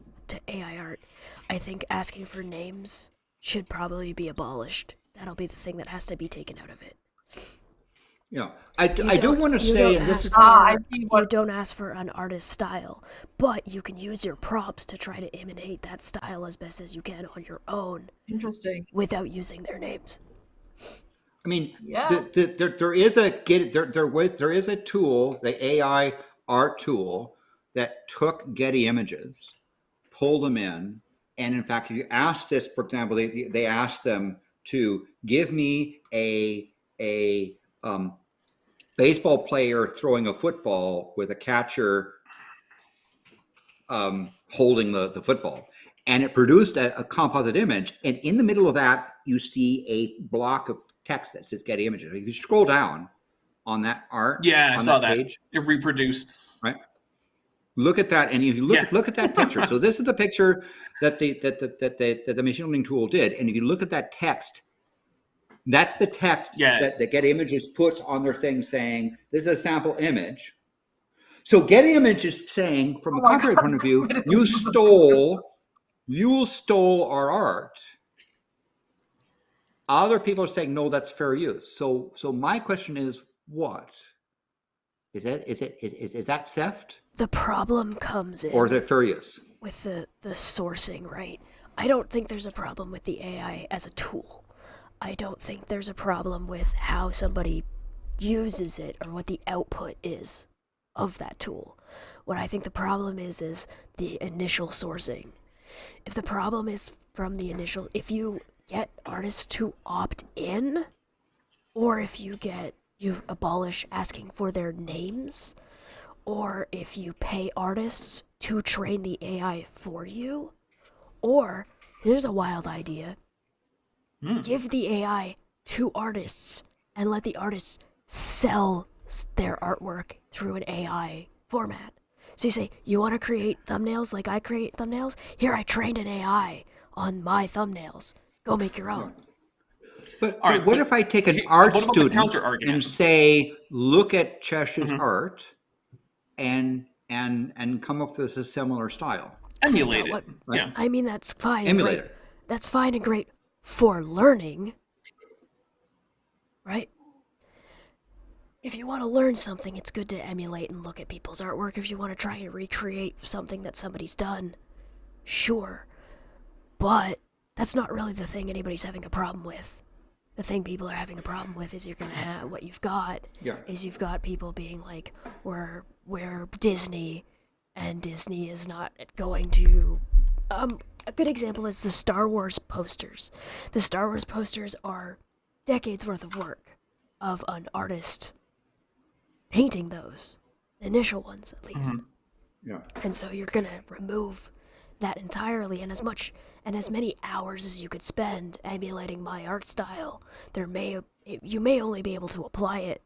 AI art, I think asking for names should probably be abolished. That'll be the thing that has to be taken out of it. Yeah, I do want to say, and this is I see You what. don't ask for an artist's style, but you can use your prompts to try to imitate that style as best as you can on your own Interesting. without using their names. I mean, Yeah. there is a tool, the AI art tool, that took Getty images, pulled them in, and in fact, if you ask this, for example, they asked them to give me a baseball player throwing a football with a catcher holding the football, and it produced a composite image. And in the middle of that, you see a block of text that says Getty Images. If you scroll down on that art, Yeah, I on saw that that. page, It reproduced. right? Look at that, and if you look at that picture. So this is the picture that the machine learning tool did, and if you look at that text, that's the text that Getty Images puts on their thing saying this is a sample image. So Getty Images is saying, from a copyright point of view, you stole our art. Other people are saying no, that's fair use. So my question is, what is that theft, The problem comes in or is it fair use? with the sourcing, right? I don't think there's a problem with the AI as a tool. I don't think there's a problem with how somebody uses it or what the output is of that tool. What I think the problem is the initial sourcing. If the problem is from the initial, if you get artists to opt in, or if you abolish asking for their names, or if you pay artists to train the AI for you, or here's a wild idea. Give the AI to artists and let the artists sell their artwork through an AI format. So you say, you want to create thumbnails like I create thumbnails? Here, I trained an AI on my thumbnails. Go make your own. But, All right, what but if I take an what art about the student counter-argument? and say, look at Chesh's art and come up with a similar style? Emulate it. what- Yeah. I mean, that's fine and Emulate great. it. That's fine and great for learning, right? If you want to learn something, it's good to emulate and look at people's artwork. If you want to try and recreate something that somebody's done, sure. But that's not really the thing anybody's having a problem with. The thing people are having a problem with is you're going to have what you've got Yeah. is you've got people being like, we're Disney and Disney is not going to. A good example is the Star Wars posters. The Star Wars posters are decades worth of work of an artist painting those, the initial ones at least. Yeah. And so you're gonna remove that entirely, and as many hours as you could spend emulating my art style, you may only be able to apply it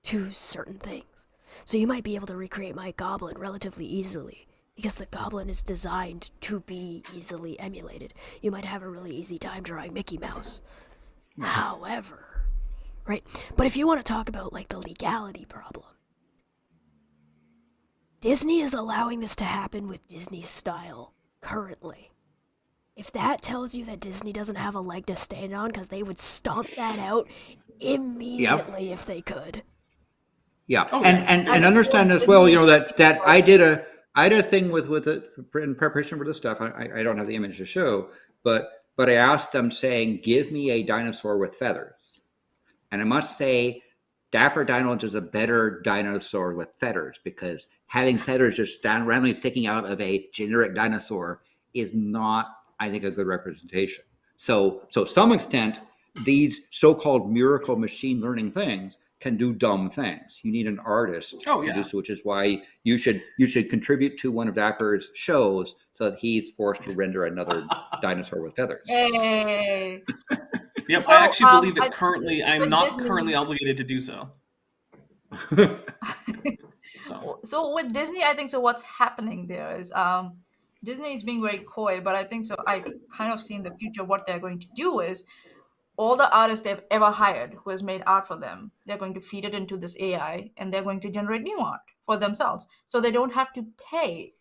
to certain things. So you might be able to recreate my goblin relatively easily, because the goblin is designed to be easily emulated. You might have a really easy time drawing Mickey Mouse. However, right? But if you want to talk about like the legality problem, Disney is allowing this to happen with Disney's style currently. If that tells you that Disney doesn't have a leg to stand on, because they would stomp that out immediately if they could. Yeah, Oh, and yeah. understand as well, that I did a thing with it in preparation for this stuff. I don't have the image to show, but I asked them saying, give me a dinosaur with feathers, and I must say, Dapper Dino is a better dinosaur with feathers, because having feathers just randomly sticking out of a generic dinosaur is not, I think, a good representation. So to some extent, these so-called miracle machine learning things can do dumb things. You need an artist to do so, which is why you should contribute to one of Dapper's shows so that he's forced to render another dinosaur with feathers. Hey. Yep, So, I actually believe that I- currently I'm with not Disney- currently obligated to do so. So with Disney, I think so. What's happening there is Disney is being very coy, but I think so. I kind of see in the future what they're going to do is all the artists they've ever hired who has made art for them, they're going to feed it into this AI, and they're going to generate new art for themselves, so they don't have to pay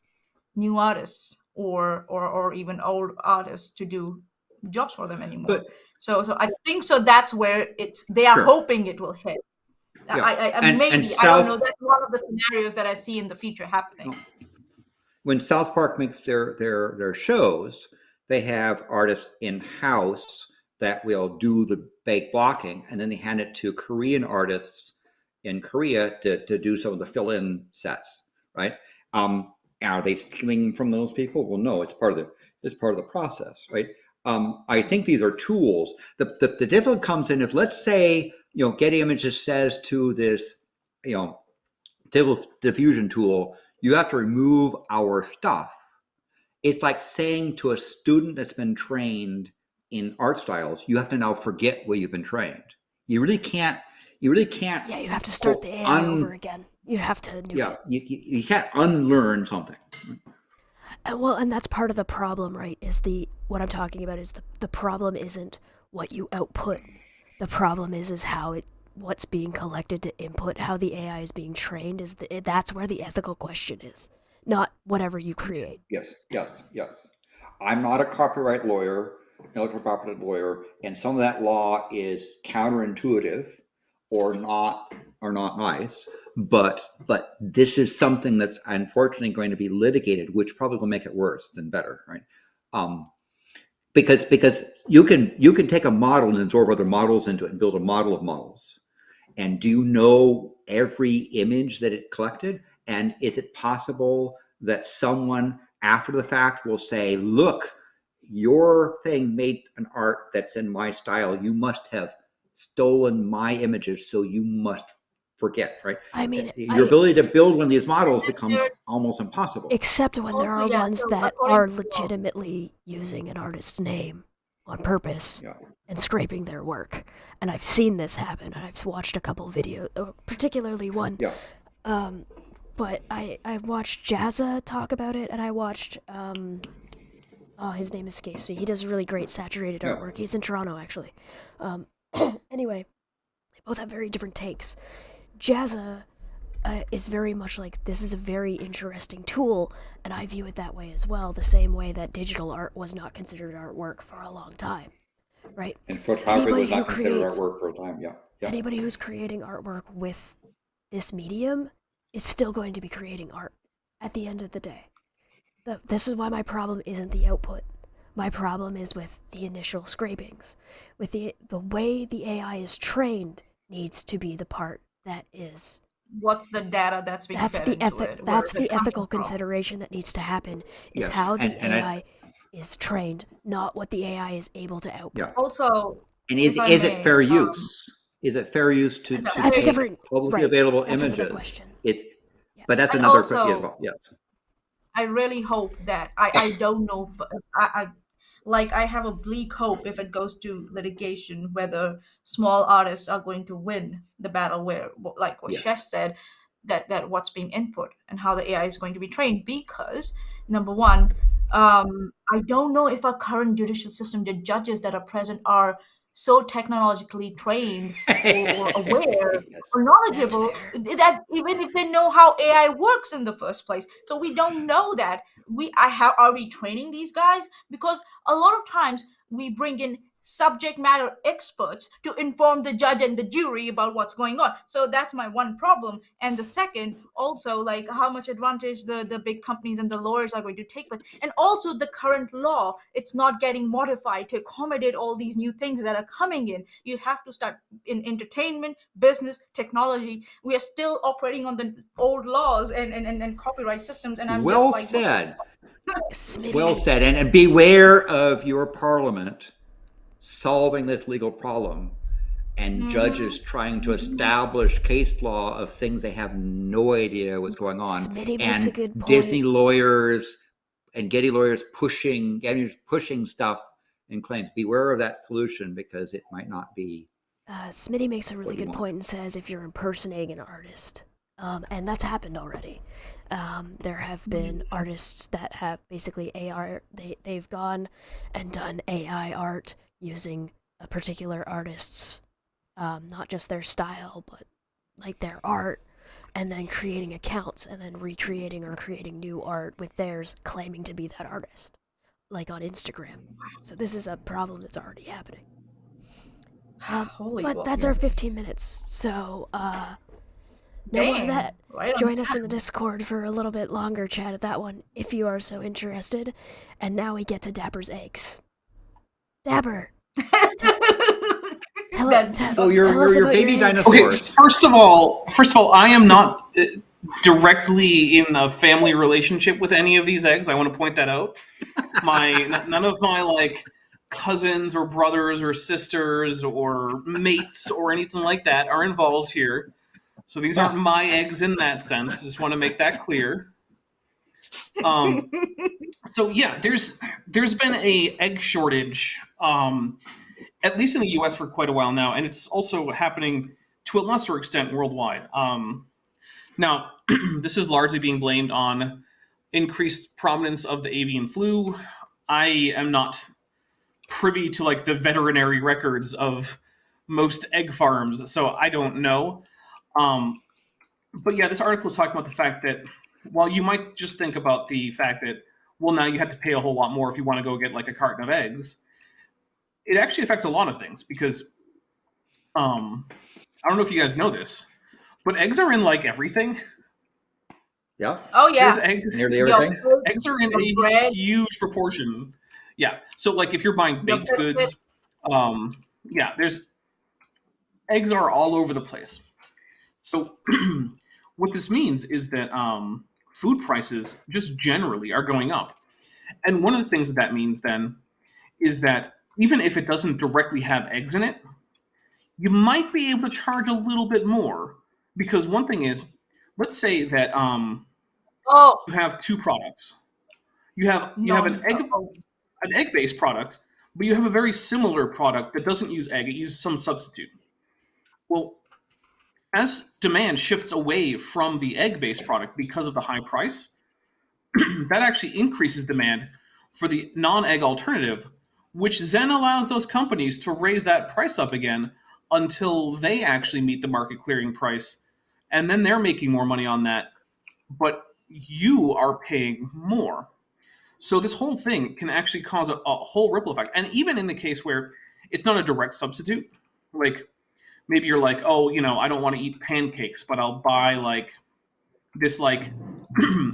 new artists or even old artists to do jobs for them anymore. But- so I think so. That's where they are Sure. hoping it will hit. Yeah. I And maybe I South- don't know. That's one of the scenarios that I see in the future happening. When South Park makes their shows, they have artists in-house that will do the bake blocking, and then they hand it to Korean artists in Korea to do some of the fill-in sets, right? Are they stealing from those people? Well, no, it's part of the process, right? I think these are tools. The difference comes in if, let's say, Getty Images says to this, Stable Diffusion tool, you have to remove our stuff. It's like saying to a student that's been trained in art styles, you have to now forget where you've been trained. You really can't. Yeah, you have to start the AI over again. You have to nuke it. You can't unlearn something. And that's part of the problem, right? What I'm talking about is the problem isn't what you output. The problem is what's being collected to input, how the AI is being trained. That's where the ethical question is, not whatever you create. Yes. I'm not a copyright lawyer, intellectual property lawyer, and some of that law is counterintuitive or not nice. But this is something that's unfortunately going to be litigated, which probably will make it worse than better, right? Because you can take a model and absorb other models into it and build a model of models. And do you know every image that it collected? And is it possible that someone after the fact will say, look, your thing made an art that's in my style. You must have stolen my images, so you must forget, right? I mean, your ability to build one of these models becomes almost impossible. Except when there are Also, yeah, ones so that according are to law- legitimately using an artist's name on purpose and scraping their work. And I've seen this happen, and I've watched a couple videos, particularly one. Yeah. But I watched Jazza talk about it, and I watched his name escapes me. He does really great saturated artwork. He's in Toronto, actually. Anyway, they both have very different takes. Jazza is very much like, this is a very interesting tool, and I view it that way as well, the same way that digital art was not considered artwork for a long time, right? And photography was not considered creates- artwork for a time, yeah. Anybody who's creating artwork with this medium is still going to be creating art at the end of the day. This is why my problem isn't the output. My problem is with the initial scrapings. With the way the AI is trained needs to be the part that is what's the data that's being That's fed the into it? Where that's is it the coming ethical from? consideration that needs to happen is Yes, how the and AI is trained, not what the AI is able to output. yeah. Also, And if I is it may, fair use? Is it fair use to That's That's a take different publicly right. available That's images? another question. But that's And another also, yes. I really hope that I don't know, but I have a bleak hope if it goes to litigation whether small artists are going to win the battle where, like what Yes. Chef said, that what's being input and how the AI is going to be trained. Because number one, I don't know if our current judicial system, the judges that are present, are so technologically trained or aware or knowledgeable that even if they know how AI works in the first place. So we don't know that. Are we training these guys? Because a lot of times we bring in subject matter experts to inform the judge and the jury about what's going on. So that's my one problem. And the second, also, like how much advantage the big companies and the lawyers are going to take. But and also the current law, it's not getting modified to accommodate all these new things that are coming in. You have to start in entertainment, business, technology. We are still operating on the old laws and copyright systems. And I'm Well just like, said. Smitty. Well said. And beware of your parliament solving this legal problem and judges trying to establish case law of things they have no idea what's going on. Smitty makes And a good point. Disney lawyers and Getty lawyers pushing stuff and claims. Beware of that solution because it might not be. Smitty makes a really What you good want. point and says if you're impersonating an artist, and that's happened already. There have been artists that have basically AR. They've gone and done AI art using a particular artist's, not just their style, but like their art, and then creating accounts and then recreating or creating new art with theirs, claiming to be that artist, like on Instagram. So this is a problem that's already happening. But that's our 15 minutes. So, no more of that. Right on Join us in the Discord for a little bit longer chat at that one, if you are so interested. And now we get to Dapper's eggs. Dapper. So your baby dinosaurs. Okay, first of all, I am not directly in a family relationship with any of these eggs. I want to point that out. None of my like cousins or brothers or sisters or mates or anything like that are involved here. So these aren't my eggs in that sense. Just want to make that clear. So yeah, there's been a egg shortage, at least in the U.S. for quite a while now, and it's also happening to a lesser extent worldwide. Now, this is largely being blamed on increased prominence of the avian flu. I am not privy to like the veterinary records of most egg farms, so I don't know. But yeah, this article is talking about the fact that while you might just think about the fact that, well, now you have to pay a whole lot more if you want to go get like a carton of eggs, it actually affects a lot of things because I don't know if you guys know this, but eggs are in like everything. Yeah. Oh yeah. There's eggs. Nearly everything. Eggs are in a bread. huge proportion. Yeah. So like if you're buying baked goods, yeah, there's eggs are all over the place. So what this means is that food prices just generally are going up. And one of the things that means then is that even if it doesn't directly have eggs in it, you might be able to charge a little bit more. Because one thing is, let's say that you have two products. You have an egg-based product, but you have a very similar product that doesn't use egg, it uses some substitute. Well, as demand shifts away from the egg-based product because of the high price, that actually increases demand for the non-egg alternative, which then allows those companies to raise that price up again until they actually meet the market clearing price, and then they're making more money on that, but you are paying more. So this whole thing can actually cause a whole ripple effect. And even in the case where it's not a direct substitute, like maybe you're like, oh, I don't want to eat pancakes, but I'll buy like this like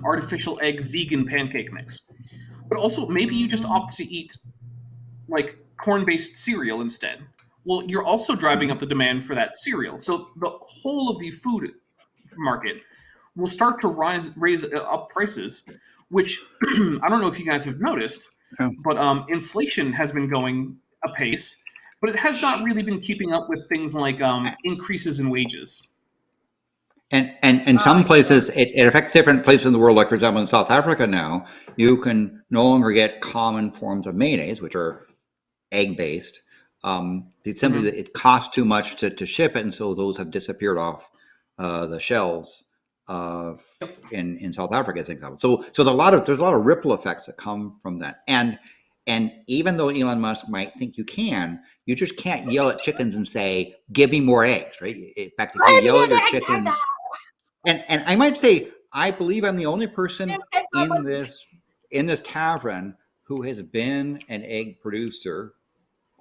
artificial egg vegan pancake mix. But also maybe you just opt to eat like corn-based cereal instead. Well, you're also driving up the demand for that cereal. So the whole of the food market will start to raise up prices, which I don't know if you guys have noticed, but inflation has been going apace, but it has not really been keeping up with things like increases in wages. And in some places, it affects different places in the world. Like, for example, in South Africa now, you can no longer get common forms of mayonnaise, which are egg-based. It's simply that it costs too much to ship it, and so those have disappeared off the shelves in South Africa, as an example. So there's a lot of ripple effects that come from that. And even though Elon Musk might think you just can't yell at chickens and say, "Give me more eggs," right? In fact, if you yell at your chickens, and I might say, I believe I'm the only person in this tavern who has been an egg producer.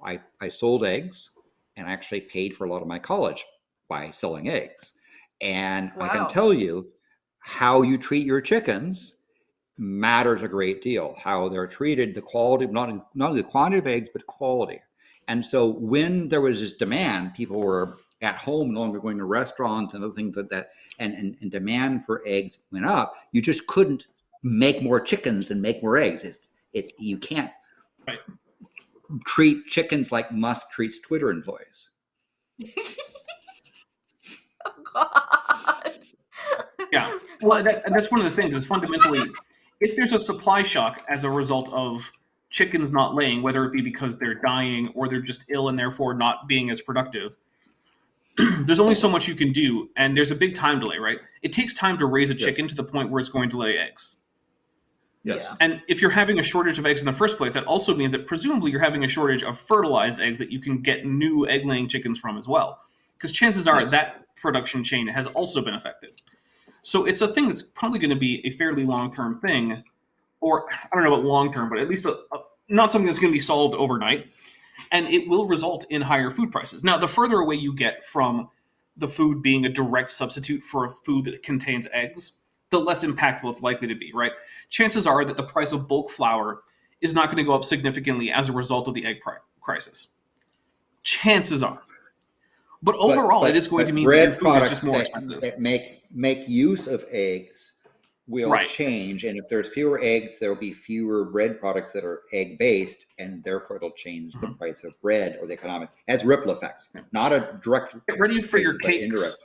I sold eggs and actually paid for a lot of my college by selling eggs. And I can tell you how you treat your chickens matters a great deal. How they're treated, the quality, not only the quantity of eggs, but quality. And so when there was this demand, people were at home, no longer going to restaurants and other things like that, and demand for eggs went up. You just couldn't make more chickens and make more eggs. It's you can't treat chickens like Musk treats Twitter employees. Oh God. Yeah, well, that's one of the things. Is fundamentally, if there's a supply shock as a result of chickens not laying, whether it be because they're dying or they're just ill and therefore not being as productive, there's only so much you can do, and there's a big time delay, right? It takes time to raise a chicken to the point where it's going to lay eggs. Yes. Yeah. And if you're having a shortage of eggs in the first place, that also means that presumably you're having a shortage of fertilized eggs that you can get new egg-laying chickens from as well. Because chances are that production chain has also been affected. So it's a thing that's probably going to be a fairly long-term thing, or I don't know about long-term, but at least not something that's going to be solved overnight. And it will result in higher food prices. Now, the further away you get from the food being a direct substitute for a food that contains eggs, the less impactful it's likely to be, right? Chances are that the price of bulk flour is not going to go up significantly as a result of the egg crisis. Chances are. But overall, it is going to mean that your food is just more expensive. That make use of eggs will change, and if there's fewer eggs, there will be fewer bread products that are egg-based, and therefore it'll change the price of bread or the economics as ripple effects, not a direct. Get ready for your cakes.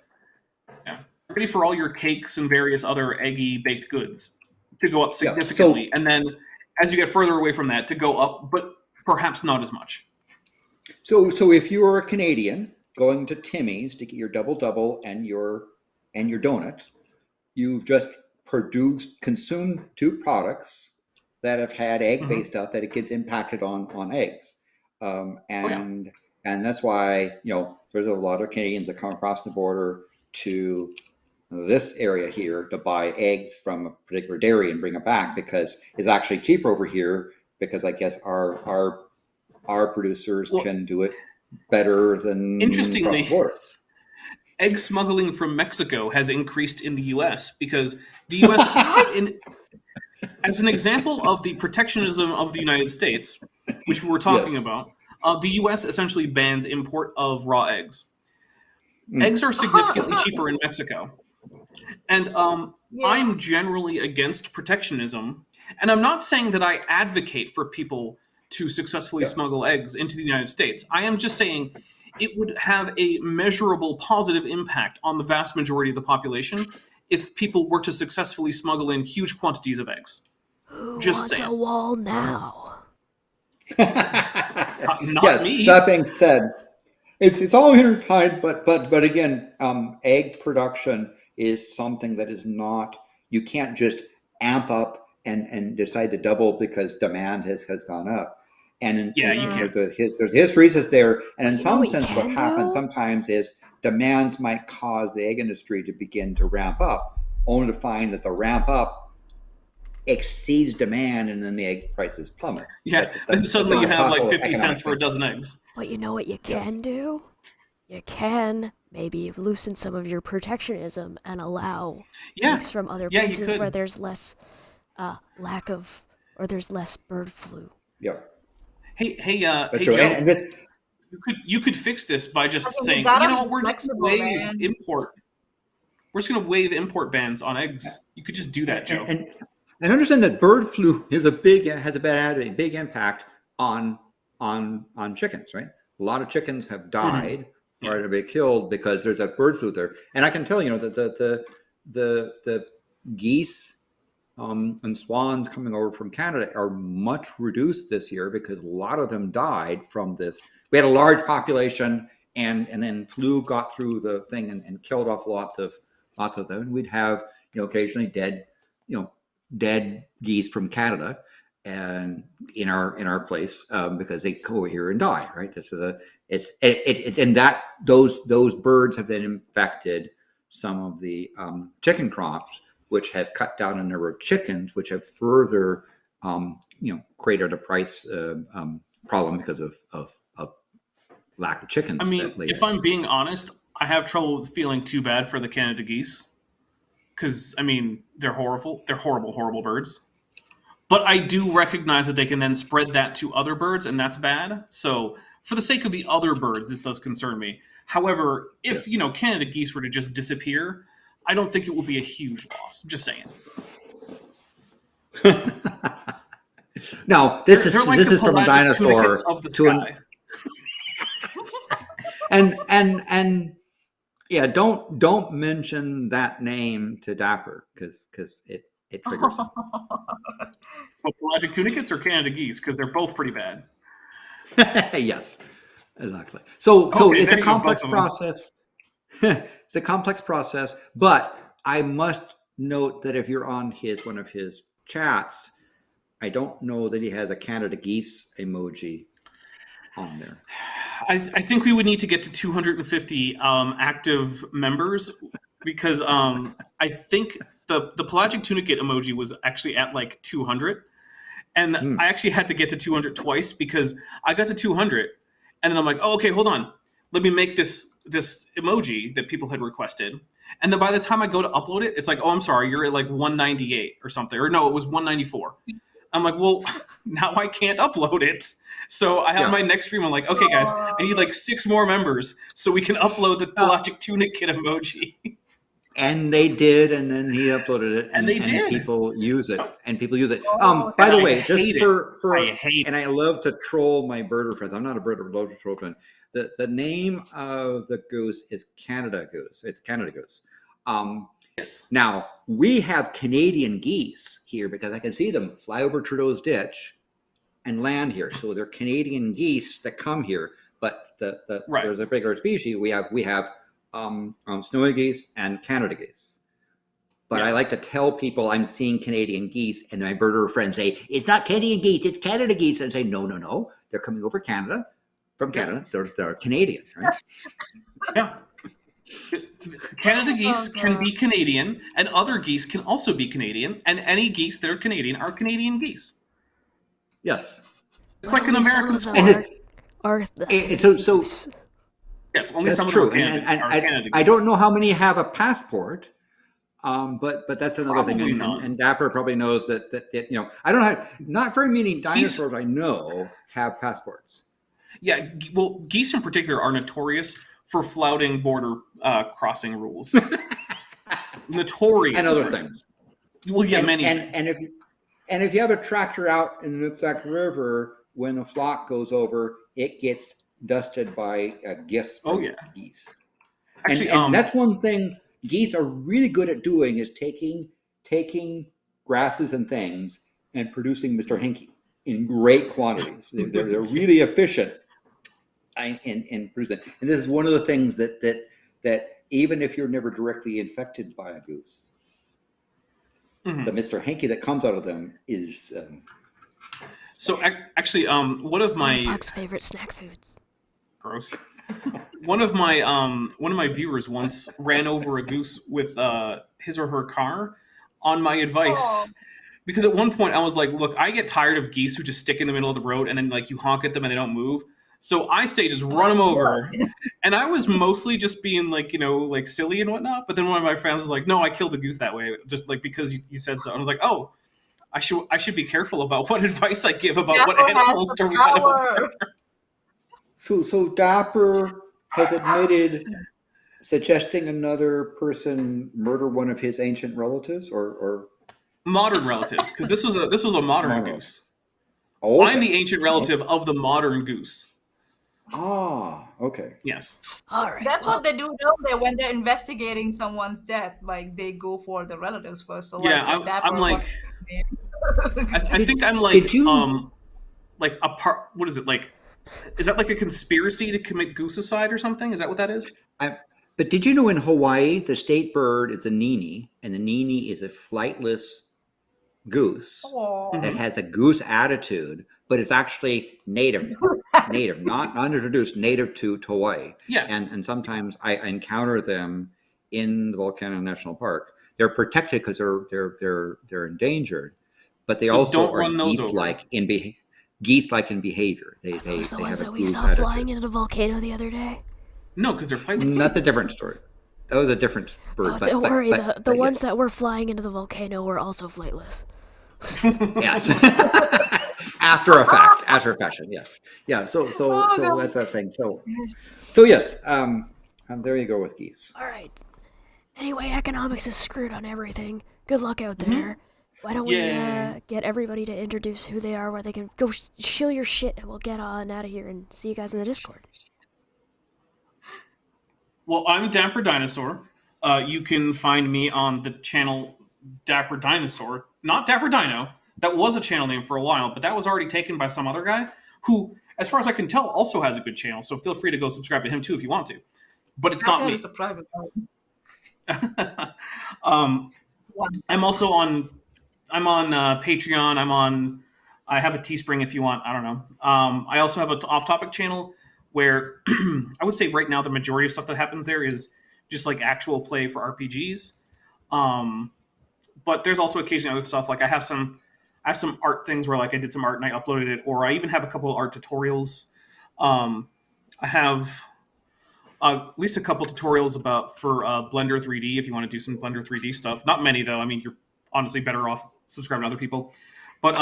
Yeah. Ready for all your cakes and various other eggy baked goods to go up significantly, and then as you get further away from that, to go up, but perhaps not as much. So if you are a Canadian going to Timmy's to get your double and your donut, you've just consumed two products that have had egg-based stuff that it gets impacted on eggs, and that's why there's a lot of Canadians that come across the border to this area here to buy eggs from a particular dairy and bring it back because it's actually cheaper over here because I guess our producers can do it better than interestingly across the border. Egg smuggling from Mexico has increased in the U.S. because the U.S. as an example of the protectionism of the United States, which we were talking about, the U.S. essentially bans import of raw eggs. Eggs are significantly cheaper in Mexico. And I'm generally against protectionism. And I'm not saying that I advocate for people to successfully smuggle eggs into the United States. I am just saying it would have a measurable positive impact on the vast majority of the population if people were to successfully smuggle in huge quantities of eggs. Who Just wants saying. a wall now? Not me. That being said, it's all intertwined, but again, egg production is something that is not. You can't just amp up and decide to double because demand has gone up. And you can. There's histories there, and in some sense, what can happens do? sometimes is demands might cause the egg industry to begin to ramp up, only to find that the ramp up exceeds demand, and then the egg prices plummet. Yeah, then suddenly you have like 50 cents for a dozen eggs. But you know what you can do? You can maybe loosen some of your protectionism and allow eggs from other places where there's less there's less bird flu. Yeah. Hey, Joe. And this, you could fix this by just saying, we're what, we're just way import. We're just going to waive import bans on eggs. You could just do that, Joe. And understand that bird flu has a big impact on chickens, right? A lot of chickens have died or have been killed because there's a bird flu there. And I can tell you know that the geese and swans coming over from Canada are much reduced this year because a lot of them died from this. We had a large population, and then flu got through the thing and killed off lots of them. And we'd have occasionally dead geese from Canada and in our place because they go over here and die. Right. This is and that those birds have then infected some of the chicken crops, which have cut down a number of chickens, which have further created a price problem because of lack of chickens. I mean, if I'm being honest, I have trouble feeling too bad for the Canada geese because, I mean, they're horrible. They're horrible, horrible birds. But I do recognize that they can then spread that to other birds, and that's bad. So for the sake of the other birds, this does concern me. However, if, Canada geese were to just disappear, I don't think it would be a huge loss. I'm just saying. No, this is from a pelagic dinosaur tunicates of the sky. and yeah, don't mention that name to Dapper because it triggers him. Well, pelagic tunicates or Canada geese, because they're both pretty bad. Yes, exactly. So Okay, it's there a you go, complex both of them. process. It's a complex process, but I must note that if you're on one of his chats, I don't know that he has a Canada geese emoji on there. I think we would need to get to 250 active members because I think the pelagic tunicate emoji was actually at like 200. And I actually had to get to 200 twice because I got to 200. And then I'm like, oh, okay, hold on. Let me make this emoji that people had requested. And then by the time I go to upload it, it's like, oh, I'm sorry, you're at like 198 or something. Or no, it was 194. I'm like, well, now I can't upload it. So I have my next stream. I'm like, okay, guys, I need like 6 more members so we can upload the pelagic tunicate emoji. And they did, and then he uploaded it, and people use it, By the way, just for I hate and I love to troll my birder friends. I'm not a birder, I love to troll friend. The name of the goose is Canada goose. It's Canada goose. Yes. Now we have Canadian geese here because I can see them fly over Trudeau's ditch and land here. So they're Canadian geese that come here, but there's a bigger species. We have snowy geese and Canada geese. But I like to tell people I'm seeing Canadian geese, and my birder friends say, it's not Canadian geese, it's Canada geese. And I say, no, they're coming over from Canada. They're Canadian, right? Yeah. Canada geese can be Canadian, and other geese can also be Canadian, and any geese that are Canadian geese. Yes. It's like an American sport. Yes, only that's some true. Of them are Canada I geese. don't know how many have a passport, but that's another Probably thing. not. And Dapper probably knows that I don't have not very many dinosaurs I know have passports. Yeah, well, geese in particular are notorious for flouting border crossing rules. Notorious and other for things. Well, yeah, many. And if you have a tractor out in the Nooksack River, when a flock goes over, it gets dusted by gifts from geese. Actually, and that's one thing geese are really good at doing is taking grasses and things and producing Mr. Hinky in great quantities. They're really efficient in producing. And this is one of the things that even if you're never directly infected by a goose, the Mr. Hinky that comes out of them is. So actually, one of my Buck's favorite snack foods. Gross. One of my viewers once ran over a goose with his or her car on my advice. Because at one point I was like, look, I get tired of geese who just stick in the middle of the road and then like you honk at them and they don't move. So I say just run them over. And I was mostly just being like, like silly and whatnot. But then one of my friends was like, no, I killed the goose that way. Just like because you said so. And I was like, oh, I should be careful about what advice I give about what animals to run over. So Dapper has admitted suggesting another person murder one of his ancient relatives, or Modern relatives, because this was a modern Modern. goose. oh, I'm the ancient relative of the modern goose. Okay. Yes. All right. That's well, what they do, don't they? When they're investigating someone's death, like they go for the relatives first. So Yeah, like, Dapper, I'm like, what- I think I'm Did you- like a part. What is it like? Is that like a conspiracy to commit goosecide or something? Is that what that is? But did you know in Hawaii the state bird is a nini, and the nini is a flightless goose Aw. that has a goose attitude, but it's actually native, not introduced, native to Hawaii. Yeah. And sometimes I encounter them in the Volcano National Park. They're protected because they're endangered, but they So also don't are run those over. Geese-like in behavior. They are those the have ones a that we goose saw attitude. flying into the volcano the other day? No, because they're flightless. That's a different story. That was a different bird. Oh, but- don't but- worry. but- the but ones that were flying into the volcano were also flightless. Yes. After a fashion, yes. Yeah, so God. that's that thing. So yes, there you go with geese. All right. Anyway, economics is screwed on everything. Good luck out Mm-hmm. there. Why don't Yay. we get everybody to introduce who they are, where they can go shill your shit, and we'll get on out of here and see you guys in the Discord. Well, I'm Dapper Dinosaur. You can find me on the channel Dapper Dinosaur, not Dapper Dino. That was a channel name for a while, but that was already taken by some other guy who, as far as I can tell, also has a good channel. So feel free to go subscribe to him too if you want to. But it's not me. It's a private one. I'm also on. I'm on Patreon. I have a Teespring if you want. I don't know. I also have an off-topic channel where I would say right now the majority of stuff that happens there is just like actual play for RPGs. But there's also occasionally other stuff. Like I have some art things where like I did some art and I uploaded it, or I even have a couple of art tutorials. I have at least a couple tutorials for Blender 3D if you want to do some Blender 3D stuff. Not many though. I mean, you're honestly better off subscribing to other people. But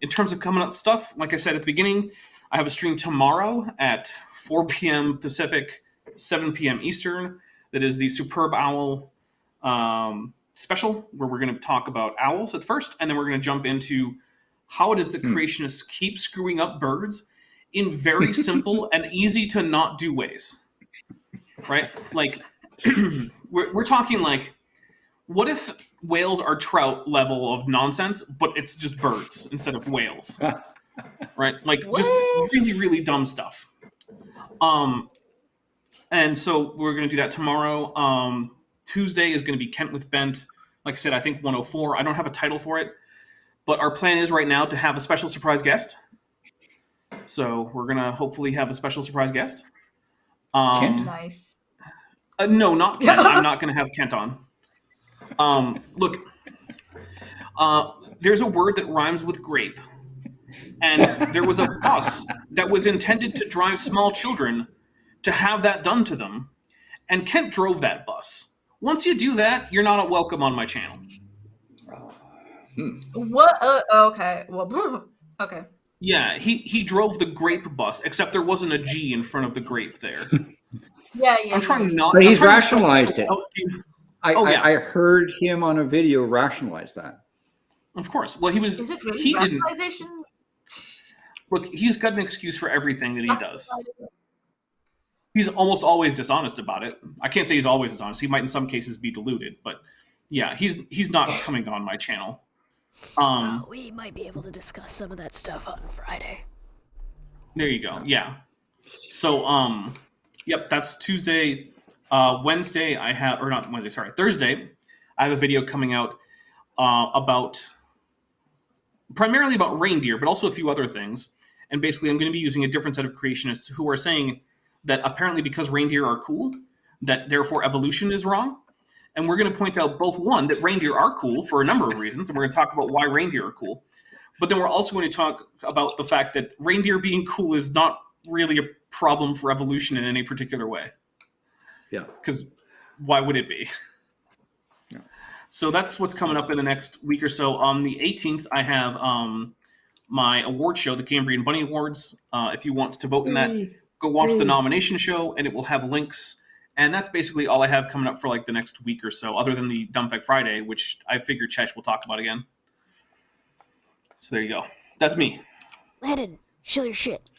in terms of coming up stuff, like I said at the beginning, I have a stream tomorrow at 4 p.m. Pacific, 7 p.m. Eastern. That is the Superb Owl special, where we're going to talk about owls at first, and then we're going to jump into how it is that creationists keep screwing up birds in very simple and easy to not do ways. Right? Like, we're talking like, what if whales are trout level of nonsense, but it's just birds instead of whales? Right? Like, just really, really dumb stuff. And so we're going to do that tomorrow. Tuesday is going to be Kent with Bent. Like I said, I think 104. I don't have a title for it, but our plan is right now to have a special surprise guest. So we're going to hopefully have a special surprise guest. Kent? Nice. No, not Kent. I'm not going to have Kent on. Look, there's a word that rhymes with grape. And there was a bus that was intended to drive small children to have that done to them. And Kent drove that bus. Once you do that, you're not welcome on my channel. What? Okay. Well, okay. Yeah, he drove the grape bus, except there wasn't a G in front of the grape there. Yeah. I'm trying not. But I'm he's trying to stress rationalized it. out to you. I heard him on a video rationalize that. Of course. Well, he was. Is it really He didn't. rationalization? Look, he's got an excuse for everything that he does. He's almost always dishonest about it. I can't say he's always dishonest. He might, in some cases, be deluded. But yeah, he's not coming on my channel. We might be able to discuss some of that stuff on Friday. There you go. Yeah. So yep, that's Tuesday. Wednesday I have, or not Wednesday, sorry, Thursday. I have a video coming out primarily about reindeer, but also a few other things. And basically, I'm going to be using a different set of creationists who are saying that apparently because reindeer are cool, that therefore evolution is wrong. And we're going to point out both, one, that reindeer are cool for a number of reasons, and we're going to talk about why reindeer are cool. But then we're also going to talk about the fact that reindeer being cool is not really a problem for evolution in any particular way. Yeah. Because why would it be? Yeah. So that's what's coming up in the next week or so. On the 18th, I have my award show, the Cambrian Bunny Awards. If you want to vote in that, go watch the nomination show, and it will have links And that's basically all I have coming up for like the next week or so, other than the Dumb Fact Friday, which I figure Chesh will talk about again. So there you go. That's me. Landon, show your shit.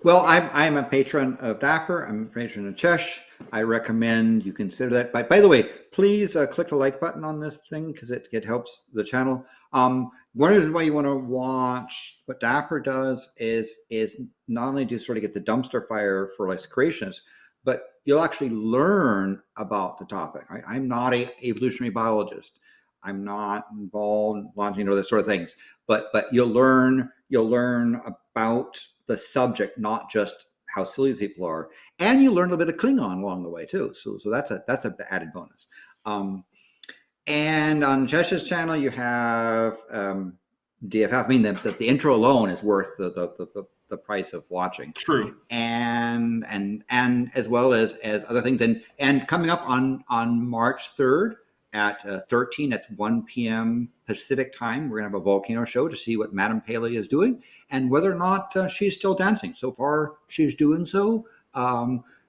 Well, I'm a patron of Dapper. I'm a patron of Chesh. I recommend you consider that. By the way, please click the like button on this thing because it helps the channel. One of the reasons why you want to watch what Dapper does is not only to sort of get the dumpster fire for like creationists, but you'll actually learn about the topic. Right? I'm not an evolutionary biologist. I'm not involved in launching those sort of things. But you'll learn about the subject, not just how silly these people are, and you learn a little bit of Klingon along the way too. So that's an added bonus. And on Chesh's channel, you have DFF. I mean, the intro alone is worth the price of watching. True. And as well as other things. And coming up on March 3rd at 13 at 1 p.m. Pacific time, we're gonna have a volcano show to see what Madame Paley is doing and whether or not she's still dancing. So far, she's doing so.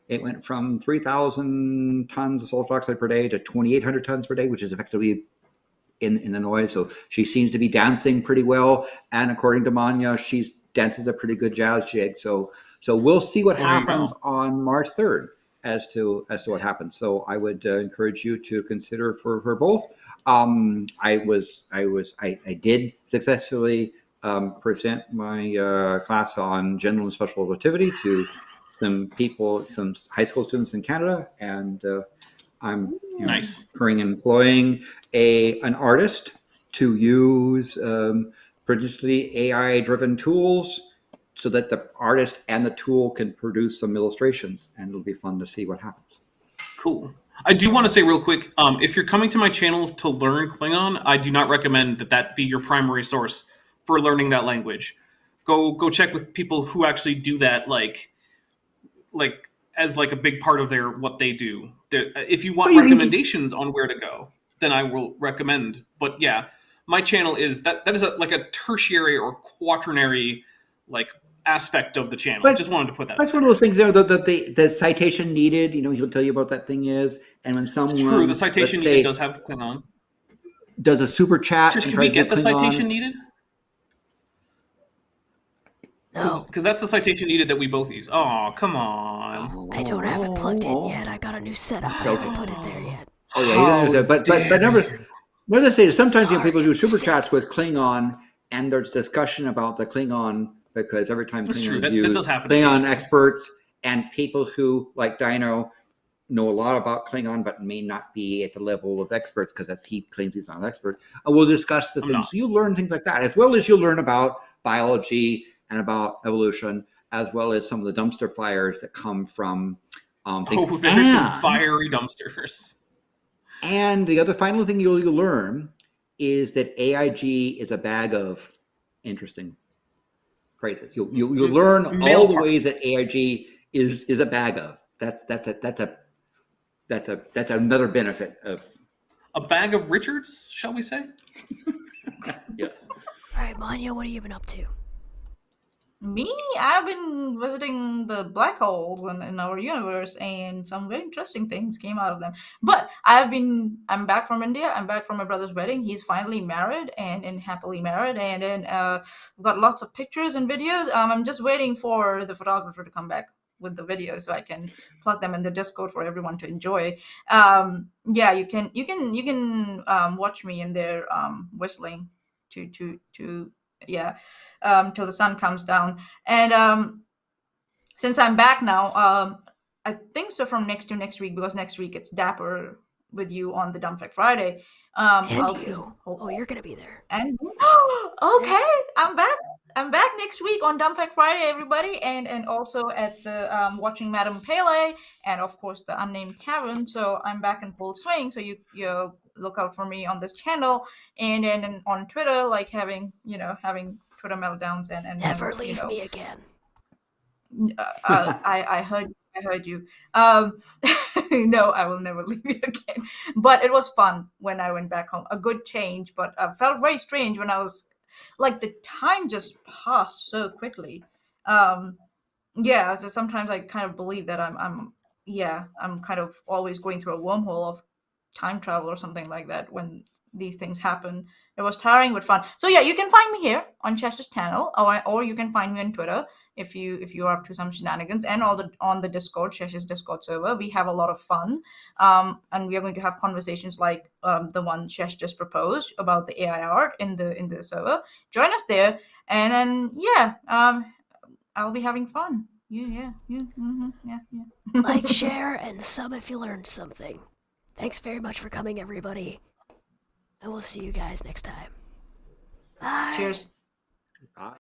It went from 3,000 tons of sulfur dioxide per day to 2,800 tons per day, which is effectively in the noise. So she seems to be dancing pretty well. And according to Maanyaa, she dances a pretty good jazz jig. So we'll see what happens on March 3rd as to what happens. So I would encourage you to consider for both. I did successfully present my class on general and special relativity to some high school students in Canada, and I'm nice. employing an artist to use predictably AI-driven tools so that the artist and the tool can produce some illustrations, and it'll be fun to see what happens. Cool. I do want to say real quick, if you're coming to my channel to learn Klingon, I do not recommend that be your primary source for learning that language. Go check with people who actually do that, like as like a big part of what they do. If you want recommendations on where to go, then I will recommend. But yeah, my channel is that is like a tertiary or quaternary like aspect of the channel. But just wanted to put that. That's one of those things there that the citation needed. He'll tell you about that thing is, and when someone, it's true, the citation needed does have Klingon. Does a super chat? Just, can we get the citation needed? No, because that's the citation needed that we both use. Oh, come on! I don't have it plugged in yet. I got a new setup. I haven't put it there yet. Oh yeah, but what I say is sometimes people do super chats with Klingon, and there's discussion about the Klingon. Because every time Klingon is used, Klingon experts and people who, like Dino, know a lot about Klingon but may not be at the level of experts because he claims he's not an expert, we'll discuss the things. So you learn things like that, as well as you'll learn about biology and about evolution, as well as some of the dumpster fires that come from things. Oh, there's some fiery dumpsters. And the other final thing you'll learn is that AIG is a bag of interesting phrases. You'll learn all the ways that AIG is a bag of. That's another benefit of a bag of Richards, shall we say? Yes. All right, Maanyaa, what have you been up to? Me, I've been visiting the black holes in our universe, and some very interesting things came out of them. But I'm back from India. I'm back from my brother's wedding. He's finally married and happily married. And then we've got lots of pictures and videos. I'm just waiting for the photographer to come back with the videos so I can plug them in the Discord for everyone to enjoy. Yeah, you can watch me in there whistling to till the sun comes down. And since I'm back now, I think so from next week, because next week it's Dapper with you on the Dumb Fact Friday. You're gonna be there. And okay, I'm back next week on Dumb Fact Friday, everybody, and also at the watching Madame Paley, and of course the Unnamed Tavern. So I'm back in full swing. So you look out for me on this channel and then on Twitter, like having Twitter meltdowns and never leave me again. I heard you. No, I will never leave you again. But it was fun when I went back home. A good change, but I felt very strange when I was like the time just passed so quickly. So sometimes I kind of believe that I'm yeah, I'm kind of always going through a wormhole of time travel or something like that when these things happen. It was tiring but fun. So yeah, you can find me here on Chesh's channel, or you can find me on Twitter if you are up to some shenanigans, and all the on the Discord, Chesh's Discord server. We have a lot of fun, and we are going to have conversations like the one Chesh just proposed about the AI art in the server. Join us there, and then yeah, I'll be having fun. Yeah. Like, share, and sub if you learned something. Thanks very much for coming, everybody. And we'll see you guys next time. Bye. Cheers. Bye.